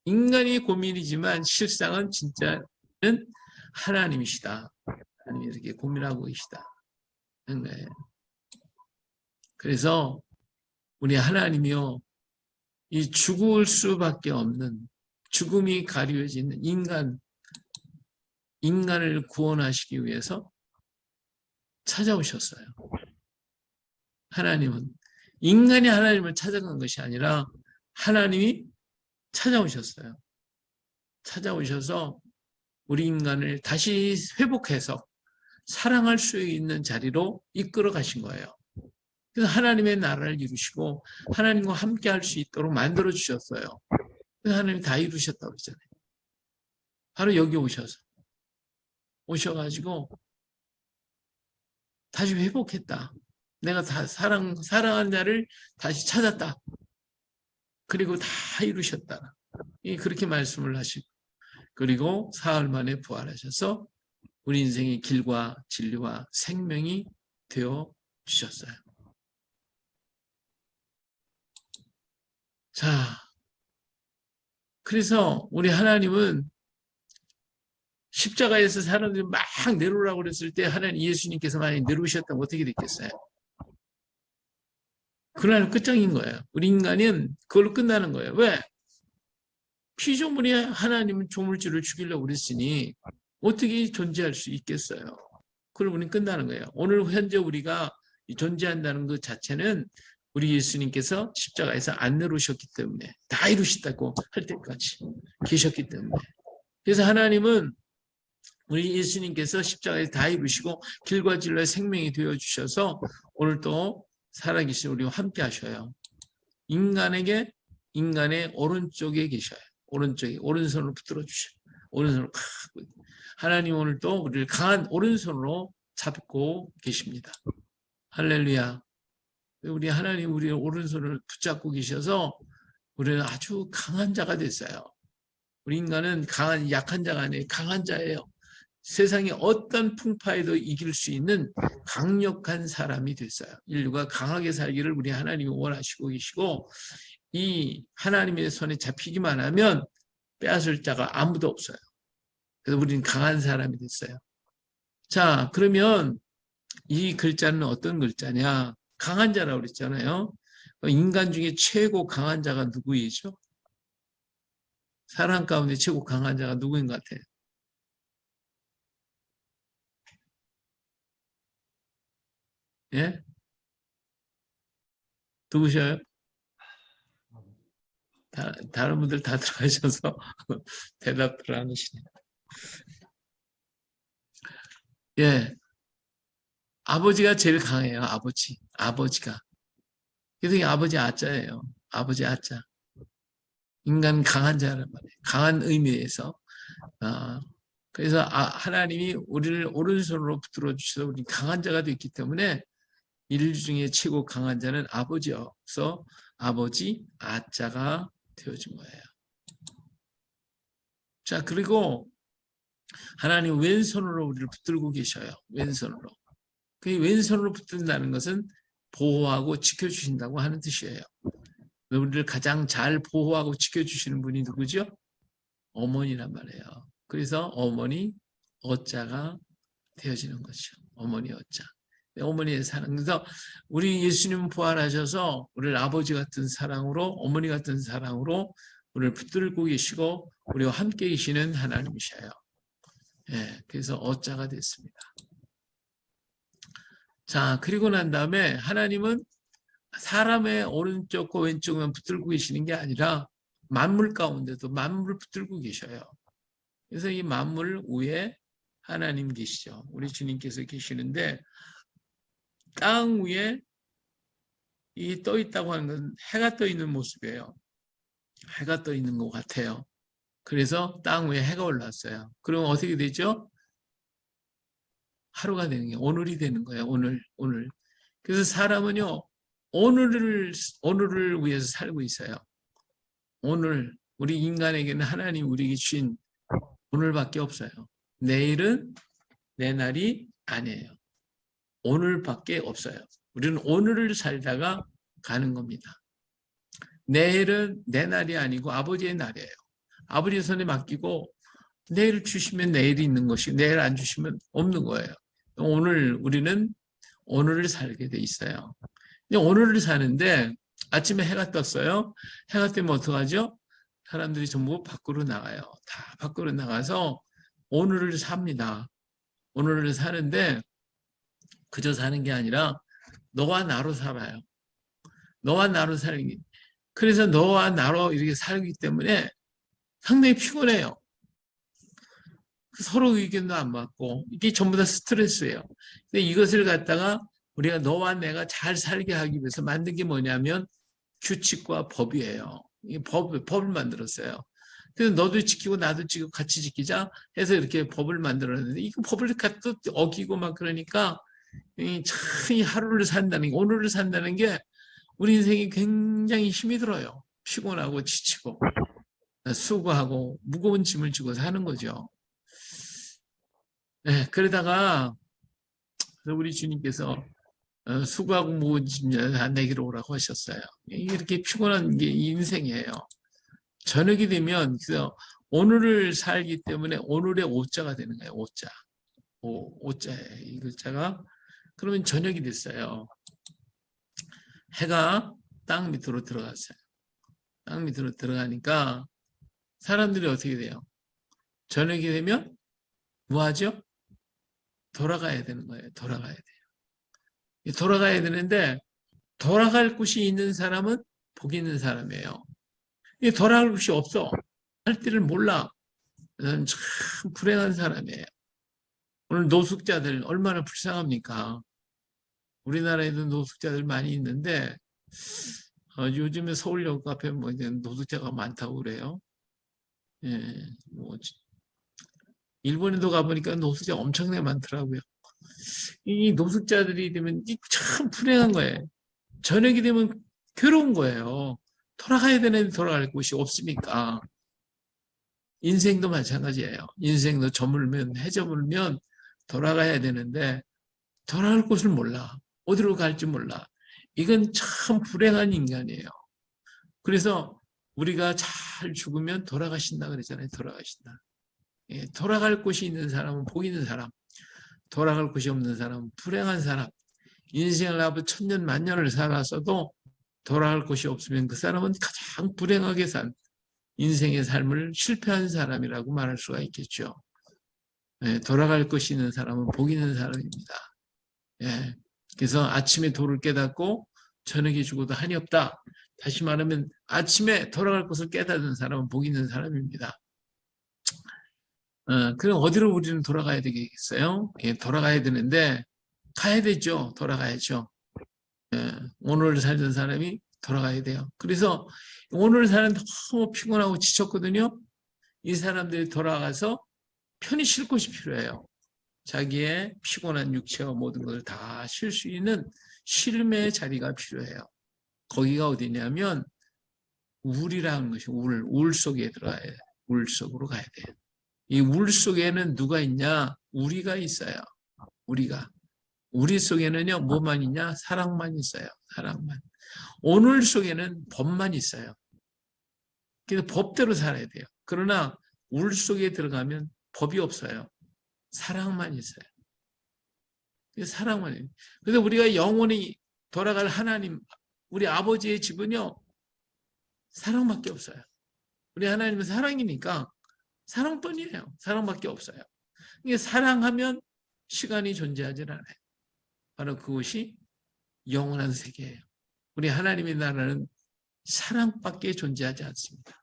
인간이 고민이지만 실상은 진짜는 하나님이시다. 하나님이 이렇게 고민하고 계시다. 네. 그래서 우리 하나님이요, 이 죽을 수밖에 없는 죽음이 가려지는 인간을 구원하시기 위해서 찾아오셨어요. 하나님은 인간이 하나님을 찾아간 것이 아니라 하나님이 찾아오셨어요. 찾아오셔서 우리 인간을 다시 회복해서 사랑할 수 있는 자리로 이끌어 가신 거예요. 그래서 하나님의 나라를 이루시고 하나님과 함께 할 수 있도록 만들어 주셨어요. 그래서 하나님이 다 이루셨다고 그러잖아요. 바로 여기 오셔가지고 다시 회복했다. 내가 다 사랑한 자를 다시 찾았다. 그리고 다 이루셨다. 그렇게 말씀을 하시고, 그리고 사흘 만에 부활하셔서 우리 인생의 길과 진리와 생명이 되어 주셨어요. 자, 그래서 우리 하나님은 십자가에서 사람들이 막 내려오라고 그랬을 때 하나님 예수님께서 만약에 내려오셨다면 어떻게 됐겠어요? 그날은 끝장인 거예요. 우리 인간은 그걸로 끝나는 거예요. 왜? 피조물이 하나님은 조물주를 죽이려고 그랬으니 어떻게 존재할 수 있겠어요? 그럼 우리는 끝나는 거예요. 오늘 현재 우리가 존재한다는 것 자체는 우리 예수님께서 십자가에서 안 내려오셨기 때문에 다 이루셨다고 할 때까지 계셨기 때문에. 그래서 하나님은 우리 예수님께서 십자가에서 다 이루시고 길과 진리와 생명이 되어주셔서 오늘 또 살아계신 우리와 함께 하셔요. 인간의 오른쪽에 계셔요. 오른손으로 붙들어 주셔요. 오른손으로 하나님 오늘도 우리를 강한 오른손으로 잡고 계십니다. 할렐루야. 우리 하나님 우리의 오른손을 붙잡고 계셔서 우리는 아주 강한 자가 됐어요. 우리 인간은 약한 자가 아니에요. 강한 자예요. 세상의 어떤 풍파에도 이길 수 있는 강력한 사람이 됐어요. 인류가 강하게 살기를 우리 하나님이 원하시고 계시고, 이 하나님의 손에 잡히기만 하면 빼앗을 자가 아무도 없어요. 그래서 우리는 강한 사람이 됐어요. 자, 그러면 이 글자는 어떤 글자냐? 강한 자라고 그랬잖아요. 인간 중에 최고 강한 자가 누구이죠? 사람 가운데 최고 강한 자가 누구인 것 같아요? 예? 누구셔요? 다른 분들 다 들어가셔서 대답을 안 하시네요. 예. 아버지가 제일 강해요. 아버지가. 그래서 이게 아버지 아자예요. 아버지 아자. 인간 강한 자란 말이에요. 강한 의미에서. 그래서 하나님이 우리를 오른손으로 붙들어 주셔서 우리 강한 자가 됐기 때문에 인류 중에 최고 강한 자는 아버지여서 아버지 아자가 되어진 거예요. 자, 그리고 하나님 왼손으로 우리를 붙들고 계셔요. 왼손으로. 그 왼손으로 붙든다는 것은 보호하고 지켜주신다고 하는 뜻이에요. 우리를 가장 잘 보호하고 지켜주시는 분이 누구죠? 어머니란 말이에요. 그래서 어머니 어자가 되어지는 거죠. 어머니 어자. 어머니의 사랑. 그래서 우리 예수님은 부활하셔서 우리를 아버지 같은 사랑으로, 어머니 같은 사랑으로 우리를 붙들고 계시고 우리와 함께 계시는 하나님이셔요. 예, 그래서 어자가 됐습니다. 자, 그리고 난 다음에 하나님은 사람의 오른쪽과 왼쪽만 붙들고 계시는 게 아니라 만물 가운데도 만물을 붙들고 계셔요. 그래서 이 만물 위에 하나님 계시죠. 우리 주님께서 계시는데 땅 위에 이 떠 있다고 하는 건 해가 떠 있는 모습이에요. 해가 떠 있는 것 같아요. 그래서 땅 위에 해가 올랐어요. 그럼 어떻게 되죠? 하루가 되는 게 오늘이 되는 거예요. 오늘. 그래서 사람은요, 오늘을 위해서 살고 있어요. 오늘, 우리 인간에게는 하나님 우리에게 주신 오늘밖에 없어요. 내일은 내 날이 아니에요. 오늘밖에 없어요. 우리는 오늘을 살다가 가는 겁니다. 내일은 내 날이 아니고 아버지의 날이에요. 아버지 손에 맡기고 내일 주시면 내일이 있는 것이 내일 안 주시면 없는 거예요. 오늘 우리는 오늘을 살게 돼 있어요. 오늘을 사는데 아침에 해가 떴어요. 해가 뜨면 어떡하죠? 사람들이 전부 밖으로 나가요. 다 밖으로 나가서 오늘을 삽니다. 오늘을 사는데 그저 사는 게 아니라 너와 나로 살아요. 너와 나로 살는 게. 그래서 너와 나로 이렇게 살기 때문에 상당히 피곤해요. 서로 의견도 안 맞고 이게 전부 다 스트레스예요. 근데 이것을 갖다가 우리가 너와 내가 잘 살게 하기 위해서 만든 게 뭐냐면 규칙과 법이에요. 이 법을 만들었어요. 그래서 너도 지키고 나도 지키고 같이 지키자 해서 이렇게 법을 만들었는데 이 법을 또 어기고 막 그러니까 참 이 하루를 산다는 게 오늘을 산다는 게 우리 인생이 굉장히 힘이 들어요. 피곤하고 지치고 수고하고 무거운 짐을 지고 사는 거죠. 네, 그러다가 우리 주님께서 수고하고 무거운 짐 내게로 오라고 하셨어요. 이렇게 피곤한 게 인생이에요. 저녁이 되면 그래서 오늘을 살기 때문에 오늘의 오자가 되는 거예요. 오자. 오자예요. 이 글자가. 그러면 저녁이 됐어요. 해가 땅 밑으로 들어갔어요. 땅 밑으로 들어가니까 사람들이 어떻게 돼요? 저녁이 되면 뭐 하죠? 돌아가야 되는 거예요. 돌아가야 돼요. 돌아가야 되는데 돌아갈 곳이 있는 사람은 복 있는 사람이에요. 돌아갈 곳이 없어. 할 길을 몰라. 참 불행한 사람이에요. 오늘 노숙자들 얼마나 불쌍합니까? 우리나라에도 노숙자들 많이 있는데 요즘에 서울역 앞에 뭐 노숙자가 많다고 그래요. 예, 뭐 일본에도 가보니까 노숙자 엄청나게 많더라고요. 이 노숙자들이 되면 참 불행한 거예요. 저녁이 되면 괴로운 거예요. 돌아가야 되는데 돌아갈 곳이 없으니까. 인생도 마찬가지예요. 인생도 저물면 해저물면 돌아가야 되는데 돌아갈 곳을 몰라. 어디로 갈지 몰라. 이건 참 불행한 인간이에요. 그래서 우리가 잘 죽으면 돌아가신다 그랬잖아요. 돌아가신다. 예, 돌아갈 곳이 있는 사람은 복 있는 사람, 돌아갈 곳이 없는 사람은 불행한 사람. 인생을 아버 천년 만년을 살았어도 돌아갈 곳이 없으면 그 사람은 가장 불행하게 산 인생의 삶을 실패한 사람이라고 말할 수가 있겠죠. 예, 돌아갈 곳이 있는 사람은 복 있는 사람입니다. 예, 그래서 아침에 도를 깨닫고 저녁에 죽어도 한이 없다. 다시 말하면 아침에 돌아갈 곳을 깨닫는 사람은 복 있는 사람입니다. 그럼 어디로 우리는 돌아가야 되겠어요? 예, 돌아가야 되는데 가야 되죠. 돌아가야죠. 예, 오늘 살던 사람이 돌아가야 돼요. 그래서 오늘 사람 너무 피곤하고 지쳤거든요. 이 사람들이 돌아가서 편히 쉴 곳이 필요해요. 자기의 피곤한 육체와 모든 것을 다 쉴 수 있는 쉼의 자리가 필요해요. 거기가 어디냐면 울이라는 것이 울 속에 들어가야 돼요. 울 속으로 가야 돼요. 이 울 속에는 누가 있냐? 우리가 있어요. 우리 속에는요, 뭐만 있냐? 사랑만 있어요. 사랑만. 오늘 속에는 법만 있어요. 그래서 법대로 살아야 돼요. 그러나 울 속에 들어가면 법이 없어요. 사랑만 있어요. 사랑만 있어요. 그래서 우리가 영원히 돌아갈 하나님, 우리 아버지의 집은요, 사랑밖에 없어요. 우리 하나님은 사랑이니까 사랑뿐이에요. 사랑밖에 없어요. 이게 사랑하면 시간이 존재하지 않아요. 바로 그것이 영원한 세계예요. 우리 하나님의 나라는 사랑밖에 존재하지 않습니다.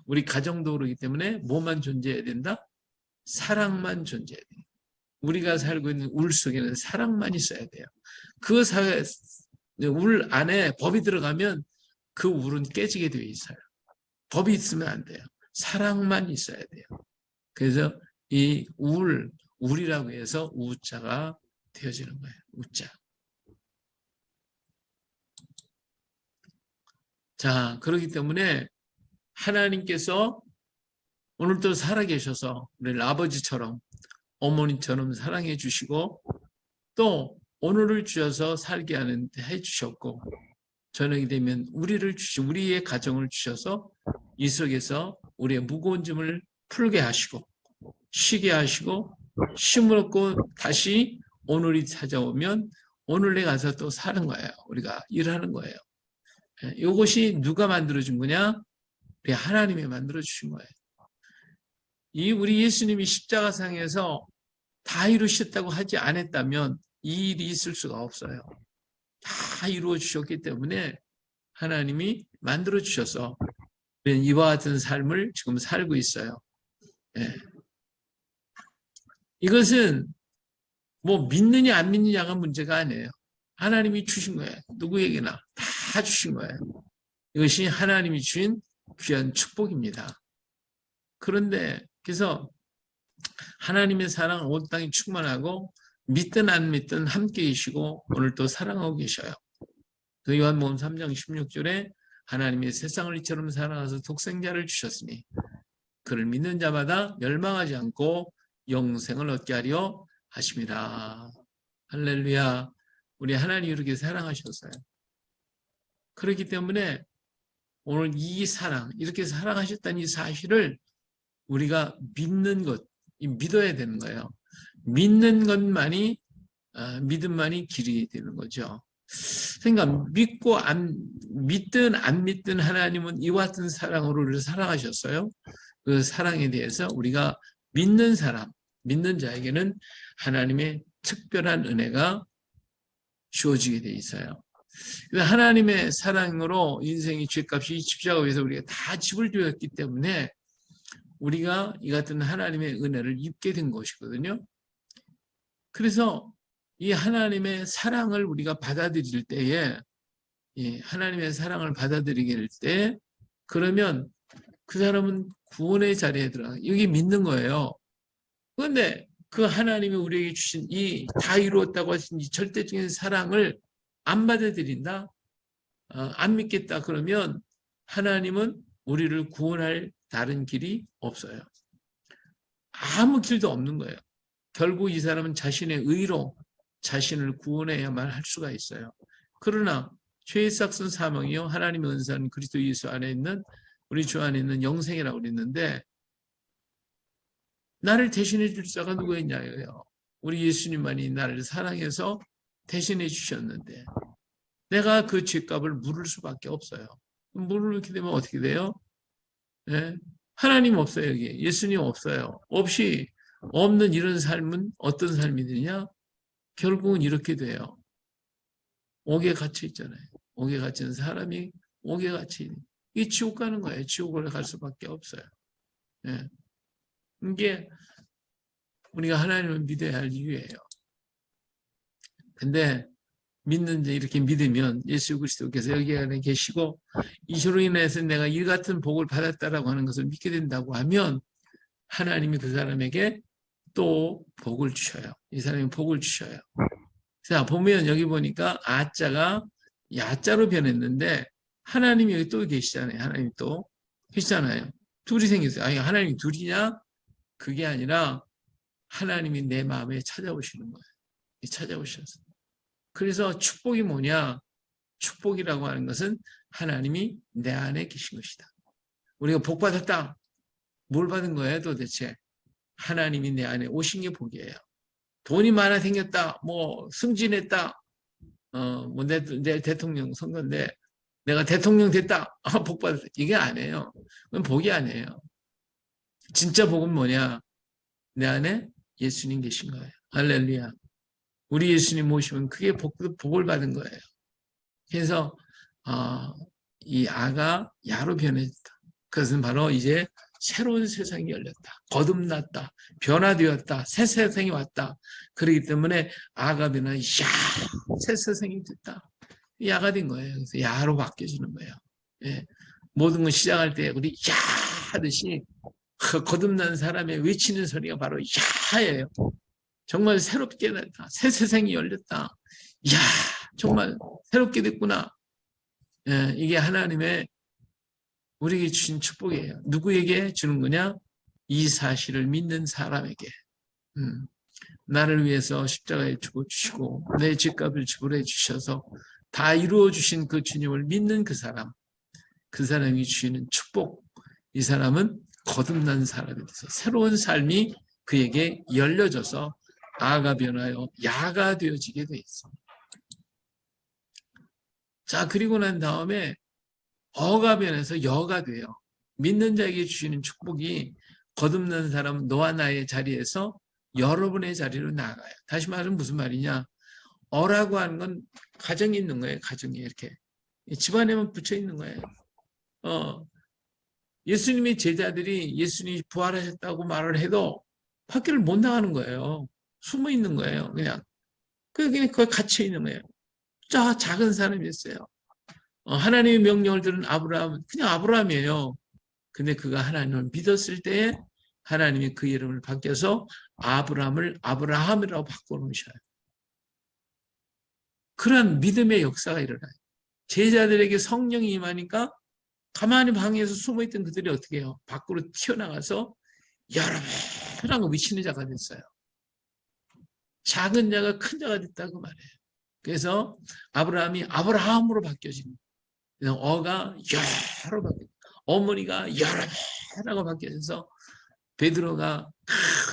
우리 가정도 그러기 때문에 뭐만 존재해야 된다? 사랑만 존재해야 돼요. 우리가 살고 있는 울 속에는 사랑만 있어야 돼요. 그 울 안에 법이 들어가면 그 울은 깨지게 되어 있어요. 법이 있으면 안 돼요. 사랑만 있어야 돼요. 그래서 이 울이라고 해서 우자가 되어지는 거예요. 우자. 자, 그렇기 때문에 하나님께서 오늘도 살아계셔서 우리 아버지처럼 어머니처럼 사랑해 주시고 또 오늘을 주셔서 살게 해 주셨고 저녁이 되면 우리의 가정을 주셔서 이 속에서 우리의 무거운 짐을 풀게 하시고 쉬게 하시고 쉼을 얻고 다시 오늘이 찾아오면 오늘에 가서 또 사는 거예요. 우리가 일하는 거예요. 이것이 누가 만들어준 거냐? 우리 하나님이 만들어주신 거예요. 우리 예수님이 십자가상에서 다 이루셨다고 하지 않았다면 이 일이 있을 수가 없어요. 다 이루어 주셨기 때문에 하나님이 만들어 주셔서 이와 같은 삶을 지금 살고 있어요. 예. 이것은 뭐 믿느냐 안 믿느냐가 문제가 아니에요. 하나님이 주신 거예요. 누구에게나 다 주신 거예요. 이것이 하나님이 주신 귀한 축복입니다. 그런데 그래서 하나님의 사랑은 온 땅이 충만하고 믿든 안 믿든 함께 계시고 오늘 또 사랑하고 계셔요. 그 요한복음 3장 16절에 하나님이 세상을 이처럼 사랑하셔서 독생자를 주셨으니 그를 믿는 자마다 멸망하지 않고 영생을 얻게 하려 하심이라. 할렐루야. 우리 하나님이 이렇게 사랑하셨어요. 그렇기 때문에 오늘 이 사랑, 이렇게 사랑하셨다는 이 사실을 우리가 믿는 것, 믿어야 되는 거예요. 믿는 것만이, 믿음만이 길이 되는 거죠. 그러니까 믿든 안 믿든 하나님은 이와 같은 사랑으로 우리를 사랑하셨어요. 그 사랑에 대해서 우리가 믿는 사람, 믿는 자에게는 하나님의 특별한 은혜가 주어지게 돼 있어요. 하나님의 사랑으로 인생의 죗값이 십자가 위에서 우리가 다 집을 되었기 때문에 우리가 이 같은 하나님의 은혜를 입게 된 것이거든요. 그래서 이 하나님의 사랑을 우리가 받아들일 때에 하나님의 사랑을 받아들이게 될 때 그러면 그 사람은 구원의 자리에 들어가 여기 믿는 거예요. 그런데 그 하나님이 우리에게 주신 이 다 이루었다고 하신 이 절대적인 사랑을 안 받아들인다? 안 믿겠다 그러면 하나님은 우리를 구원할 다른 길이 없어요. 아무 길도 없는 거예요. 결국 이 사람은 자신의 의로 자신을 구원해야만 할 수가 있어요. 그러나 죄의 삭은 사망이요 하나님의 은사는 그리스도 예수 안에 있는 우리 주 안에 있는 영생이라고 그랬는데 나를 대신해 줄 자가 누구였냐요? 우리 예수님만이 나를 사랑해서 대신해 주셨는데 내가 그 죄값을 물을 수밖에 없어요. 물게 되면 어떻게 돼요? 예? 하나님 없어요. 여기 예수님 없어요. 없이 없는 이런 삶은 어떤 삶이 되냐? 결국은 이렇게 돼요. 옥에 갇혀 있잖아요. 옥에 갇힌 사람이 옥에 갇혀 있는 이 지옥 가는 거예요. 지옥을 갈 수밖에 없어요. 예. 이게 우리가 하나님을 믿어야 할 이유예요. 근데 믿는데 이렇게 믿으면 예수 그리스도께서 여기 안에 계시고 이로 인해서 내가 이 같은 복을 받았다라고 하는 것을 믿게 된다고 하면 하나님이 그 사람에게 또 복을 주셔요. 이 사람이 복을 주셔요. 자, 보면 여기 보니까 아자가 야자로 변했는데 하나님이 여기 또 계시잖아요. 하나님이 또 계시잖아요. 둘이 생겼어요. 아니, 하나님이 둘이냐? 그게 아니라 하나님이 내 마음에 찾아오시는 거예요. 찾아오셔서. 그래서 축복이 뭐냐? 축복이라고 하는 것은 하나님이 내 안에 계신 것이다. 우리가 복 받았다. 뭘 받은 거예요, 도대체? 하나님이 내 안에 오신 게 복이에요. 돈이 많아 생겼다. 뭐 승진했다. 뭐 내 대통령 선거인데 내가 대통령 됐다. 복 받았다. 이게 아니에요. 그건 복이 아니에요. 진짜 복은 뭐냐? 내 안에 예수님 계신 거예요. 할렐루야. 우리 예수님 모시면 그게 복을 받은 거예요. 그래서 이 아가 야로 변했다. 그것은 바로 이제 새로운 세상이 열렸다. 거듭났다. 변화되었다. 새 세상이 왔다. 그렇기 때문에 아가 변화, 새 세상이 됐다. 야가 된 거예요. 그래서 야로 바뀌어지는 거예요. 예. 모든 걸 시작할 때 우리 야 하듯이 거듭난 사람의 외치는 소리가 바로 야예요. 정말 새롭게 됐다. 새 세상이 열렸다. 이야, 정말 새롭게 됐구나. 예, 이게 하나님의 우리에게 주신 축복이에요. 누구에게 주는 거냐? 이 사실을 믿는 사람에게. 나를 위해서 십자가에 죽어주시고 내 죄값을 지불해 주셔서 다 이루어 주신 그 주님을 믿는 그 사람이 주시는 축복. 이 사람은 거듭난 사람이 돼서 새로운 삶이 그에게 열려져서 아가 변하여 야가 되어지게 돼 있어. 자, 그리고 난 다음에 어가 변해서 여가 돼요. 믿는 자에게 주시는 축복이 거듭난 사람은 너와 나의 자리에서 여러분의 자리로 나아가요. 다시 말하면 무슨 말이냐? 어라고 하는 건 가정이 있는 거예요. 가정이 이렇게. 집안에만 붙여 있는 거예요. 예수님의 제자들이 예수님이 부활하셨다고 말을 해도 밖을 못 나가는 거예요. 숨어 있는 거예요. 그냥 거기 갇혀 있는 거예요. 작은 사람이었어요. 하나님의 명령을 들은 아브라함은 그냥 아브라함이에요. 근데 그가 하나님을 믿었을 때에 하나님이 그 이름을 바뀌어서 아브라함을 아브라함이라고 바꿔놓으셔요. 그런 믿음의 역사가 일어나요. 제자들에게 성령이 임하니까 가만히 방에서 숨어있던 그들이 어떻게 해요? 밖으로 튀어나가서 여러분하고 미치는 자가 됐어요. 작은 자가 큰 자가 됐다고 말해요. 그래서 아브라함이 아브라함으로 바뀌어진 거예요. 어가 여로 바뀌어요. 어머니가 여러분하고 바뀌어져서 베드로가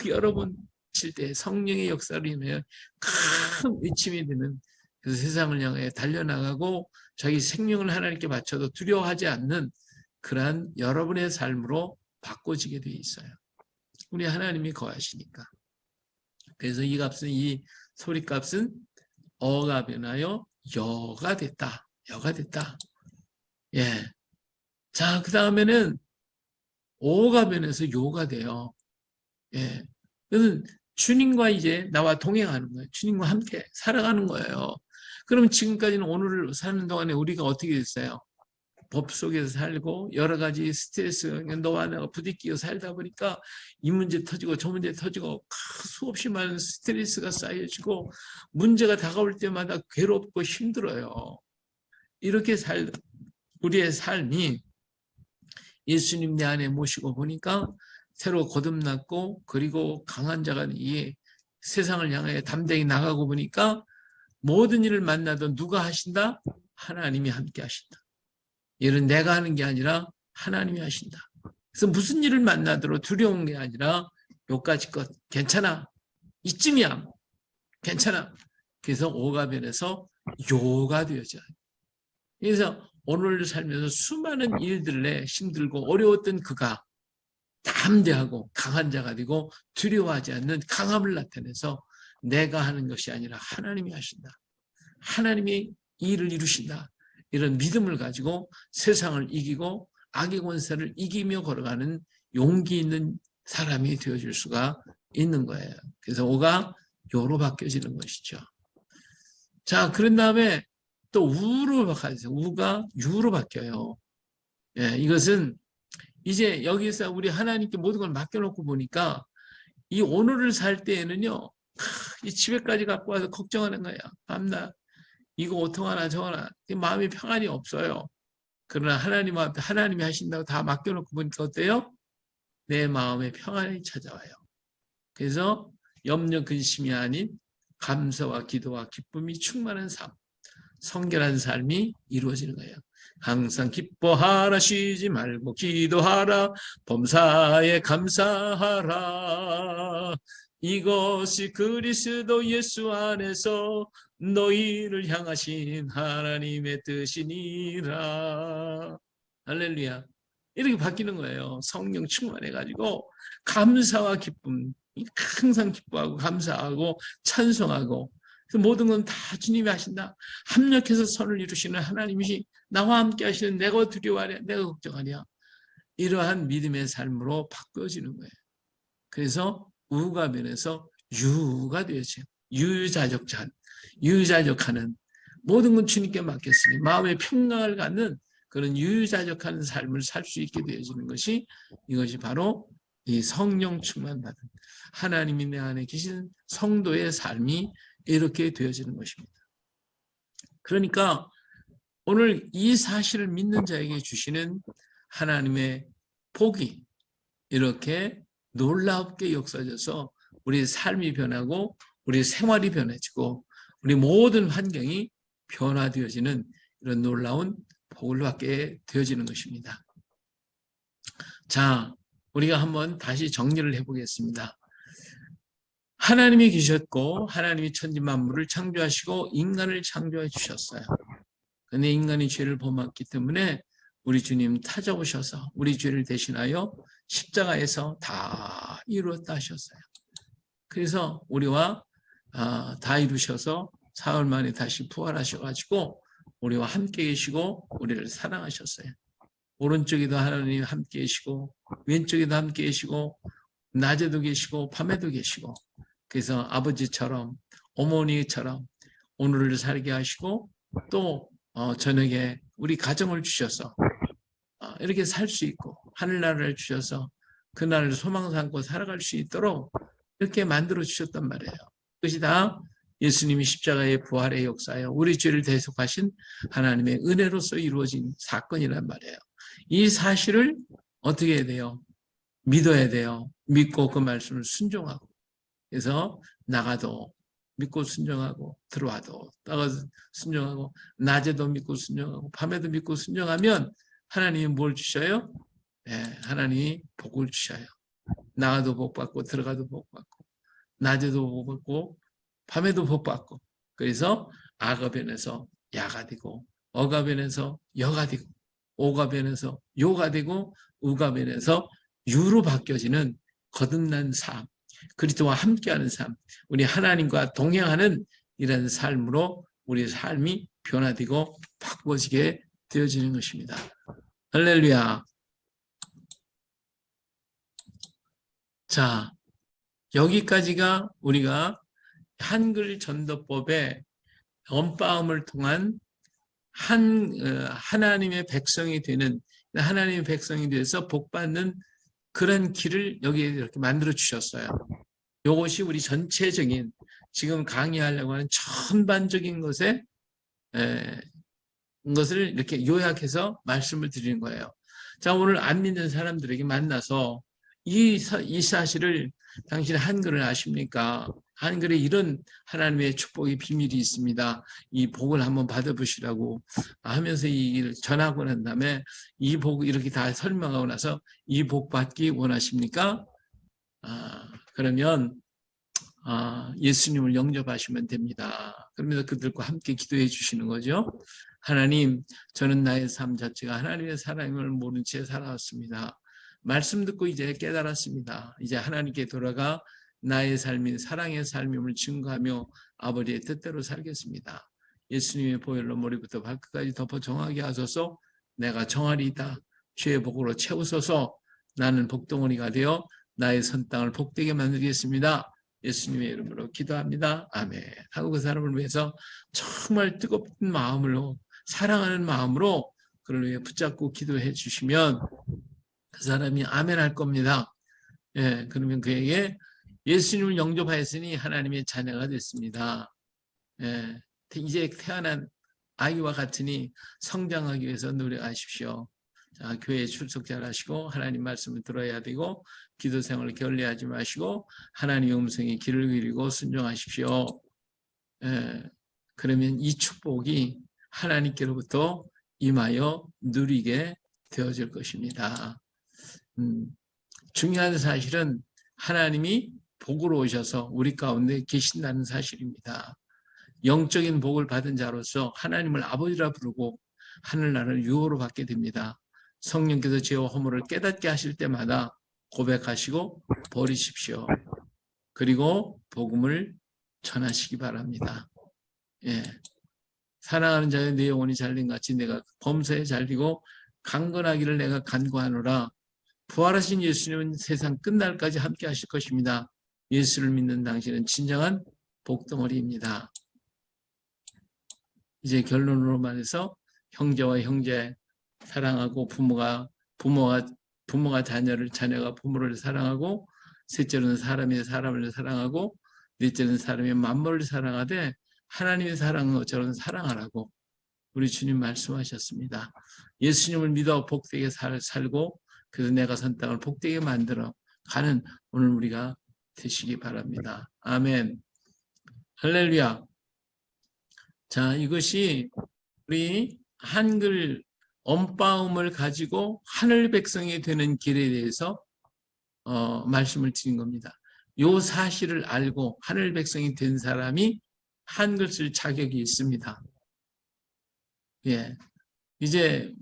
여러 번 칠 때 성령의 역사로 인하여 큰 의침이 되는 그 세상을 향해 달려나가고 자기 생명을 하나님께 바쳐도 두려워하지 않는 그러한 여러분의 삶으로 바꿔지게 되어 있어요. 우리 하나님이 거하시니까. 그래서 이 값은, 이 소리값은 어가 변하여 여가 됐다. 여가 됐다. 예. 자, 그 다음에는 오가 변해서 요가 돼요. 예. 그래서 주님과 이제 나와 동행하는 거예요. 주님과 함께 살아가는 거예요. 그럼 지금까지는 오늘을 사는 동안에 우리가 어떻게 됐어요? 법 속에서 살고 여러 가지 스트레스, 너와 내가 부딪히고 살다 보니까 이 문제 터지고 저 문제 터지고 수없이 많은 스트레스가 쌓여지고 문제가 다가올 때마다 괴롭고 힘들어요. 이렇게 우리의 삶이 예수님 내 안에 모시고 보니까 새로 거듭났고, 그리고 강한 자가 이 세상을 향해 담대히 나가고 보니까 모든 일을 만나도 누가 하신다? 하나님이 함께 하신다. 일은 내가 하는 게 아니라 하나님이 하신다. 그래서 무슨 일을 만나더라도 두려운 게 아니라 요까지 것 괜찮아. 이쯤이야. 괜찮아. 그래서 오가 변해서 요가 되어져요. 그래서 오늘 살면서 수많은 일들에 힘들고 어려웠던 그가 담대하고 강한 자가 되고 두려워하지 않는 강함을 나타내서 내가 하는 것이 아니라 하나님이 하신다. 하나님이 일을 이루신다. 이런 믿음을 가지고 세상을 이기고 악의 권세를 이기며 걸어가는 용기 있는 사람이 되어줄 수가 있는 거예요. 그래서 오가 요로 바뀌어지는 것이죠. 자, 그런 다음에 또 우로 바뀌어요. 우가 유로 바뀌어요. 예, 이것은 이제 여기서 우리 하나님께 모든 걸 맡겨놓고 보니까 이 오늘을 살 때에는요, 이 집에까지 갖고 와서 걱정하는 거야. 밤낮 이거 어떡하나 저거나 마음이 평안이 없어요. 그러나 하나님 앞에 하나님이 하신다고 다 맡겨놓고 보니까 어때요? 내 마음에 평안이 찾아와요. 그래서 염려 근심이 아닌 감사와 기도와 기쁨이 충만한 삶, 성결한 삶이 이루어지는 거예요. 항상 기뻐하라, 쉬지 말고 기도하라, 범사에 감사하라. 이것이 그리스도 예수 안에서 너희를 향하신 하나님의 뜻이니라. 할렐루야. 이렇게 바뀌는 거예요. 성령 충만해가지고 감사와 기쁨, 항상 기뻐하고 감사하고 찬송하고, 모든 건 다 주님이 하신다. 합력해서 선을 이루시는 하나님이 나와 함께 하시는, 내가 두려워하랴, 내가 걱정하랴. 이러한 믿음의 삶으로 바꿔지는 거예요. 그래서 우가 변해서 유가 되어져요. 유자적하는 모든 건 주님께 맡겼으니 마음의 평강을 갖는 그런 유자적한 삶을 살 수 있게 되어지는 것이, 이것이 바로 이 성령 충만받은 하나님이 내 안에 계신 성도의 삶이 이렇게 되어지는 것입니다. 그러니까 오늘 이 사실을 믿는 자에게 주시는 하나님의 복이 이렇게 놀랍게 역사져서 우리 삶이 변하고 우리 생활이 변해지고 우리 모든 환경이 변화되어지는 이런 놀라운 복을 받게 되어지는 것입니다. 자, 우리가 한번 다시 정리를 해보겠습니다. 하나님이 계셨고 하나님이 천지만물을 창조하시고 인간을 창조해 주셨어요. 그런데 인간이 죄를 범했기 때문에 우리 주님 찾아오셔서 우리 죄를 대신하여 십자가에서 다 이루었다 하셨어요. 그래서 우리와 다 이루셔서 사흘 만에 다시 부활하셔가지고 우리와 함께 계시고 우리를 사랑하셨어요. 오른쪽에도 하나님 함께 계시고 왼쪽에도 함께 계시고 낮에도 계시고 밤에도 계시고, 그래서 아버지처럼 어머니처럼 오늘을 살게 하시고 또 저녁에 우리 가정을 주셔서 이렇게 살 수 있고 하늘나라를 주셔서 그날을 소망 삼고 살아갈 수 있도록 이렇게 만들어 주셨단 말이에요. 그것이 다 예수님이 십자가의 부활의 역사예요. 우리 죄를 대속하신 하나님의 은혜로서 이루어진 사건이란 말이에요. 이 사실을 어떻게 해야 돼요? 믿어야 돼요. 믿고 그 말씀을 순종하고, 그래서 나가도 믿고 순종하고 들어와도 나가서 순종하고 낮에도 믿고 순종하고 밤에도 믿고 순종하면 하나님이 뭘 주셔요? 네, 하나님이 복을 주셔요. 나가도 복 받고 들어가도 복 받고 낮에도 복 받고 밤에도 복 받고, 그래서 아가 변해서 야가 되고 어가 변해서 여가 되고 오가 변해서 요가 되고 우가 변해서 유로 바뀌어지는 거듭난 삶, 그리스도와 함께하는 삶, 우리 하나님과 동행하는 이런 삶으로 우리 삶이 변화되고 바꿔지게 되어지는 것입니다. 할렐루야. 자, 여기까지가 우리가 한글 전도법의 언빠음을 통한 하나님의 백성이 되는, 하나님의 백성이 돼서 복받는 그런 길을 여기에 이렇게 만들어 주셨어요. 이것이 우리 전체적인 지금 강의하려고 하는 전반적인 것을 이렇게 요약해서 말씀을 드리는 거예요. 자, 오늘 안 믿는 사람들에게 만나서 이 사실을 당신 한글을 아십니까? 한글에 이런 하나님의 축복의 비밀이 있습니다. 이 복을 한번 받아보시라고 하면서 이 일을 전하고 난 다음에 이 복을 이렇게 다 설명하고 나서 이 복 받기 원하십니까? 그러면 예수님을 영접하시면 됩니다. 그러면서 그들과 함께 기도해 주시는 거죠. 하나님, 저는 나의 삶 자체가 하나님의 사랑을 모른 채 살아왔습니다. 말씀 듣고 이제 깨달았습니다. 이제 하나님께 돌아가 나의 삶인 사랑의 삶임을 증거하며 아버지의 뜻대로 살겠습니다. 예수님의 보혈로 머리부터 발끝까지 덮어 정하게 하소서. 내가 정하리이다. 주의 복으로 채우소서. 나는 복덩어리가 되어 나의 선땅을 복되게 만들겠습니다. 예수님의 이름으로 기도합니다. 아멘. 하고 그 사람을 위해서 정말 뜨겁은 마음으로, 사랑하는 마음으로 그를 위해 붙잡고 기도해 주시면 그 사람이 아멘 할 겁니다. 예, 그러면 그에게 예수님을 영접하였으니 하나님의 자녀가 됐습니다. 예, 이제 태어난 아이와 같으니 성장하기 위해서 노력하십시오. 자, 교회에 출석 잘 하시고 하나님 말씀을 들어야 되고 기도 생활을 게을리하지 마시고 하나님의 음성에 귀를 기울이고 순종하십시오. 그러면 이 축복이 하나님께로부터 임하여 누리게 되어질 것입니다. 중요한 사실은 하나님이 복으로 오셔서 우리 가운데 계신다는 사실입니다. 영적인 복을 받은 자로서 하나님을 아버지라 부르고 하늘나라를 유호로 받게 됩니다. 성령께서 죄와 허물을 깨닫게 하실 때마다 고백하시고 버리십시오. 그리고 복음을 전하시기 바랍니다. 예. 사랑하는 자여 내 영혼이 잘린 같이 내가 범사에 잘리고 강건하기를 내가 간구하노라. 부활하신 예수님은 세상 끝날까지 함께 하실 것입니다. 예수를 믿는 당신은 진정한 복덩어리입니다. 이제 결론으로 말해서 형제와 형제 사랑하고 부모가 자녀를, 자녀가 부모를 사랑하고, 셋째로는 사람이 사람을 사랑하고, 넷째는 사람이 만물을 사랑하되 하나님의 사랑은 어쩌면 사랑하라고 우리 주님 말씀하셨습니다. 예수님을 믿어 복되게 살고 그래서 내가 선 땅을 복되게 만들어 가는 오늘 우리가 되시기 바랍니다. 아멘. 할렐루야. 자, 이것이 우리 한글 언바음을 가지고 하늘 백성이 되는 길에 대해서 말씀을 드린 겁니다. 이 사실을 알고 하늘 백성이 된 사람이 한글 쓸 자격이 있습니다. 예, 이제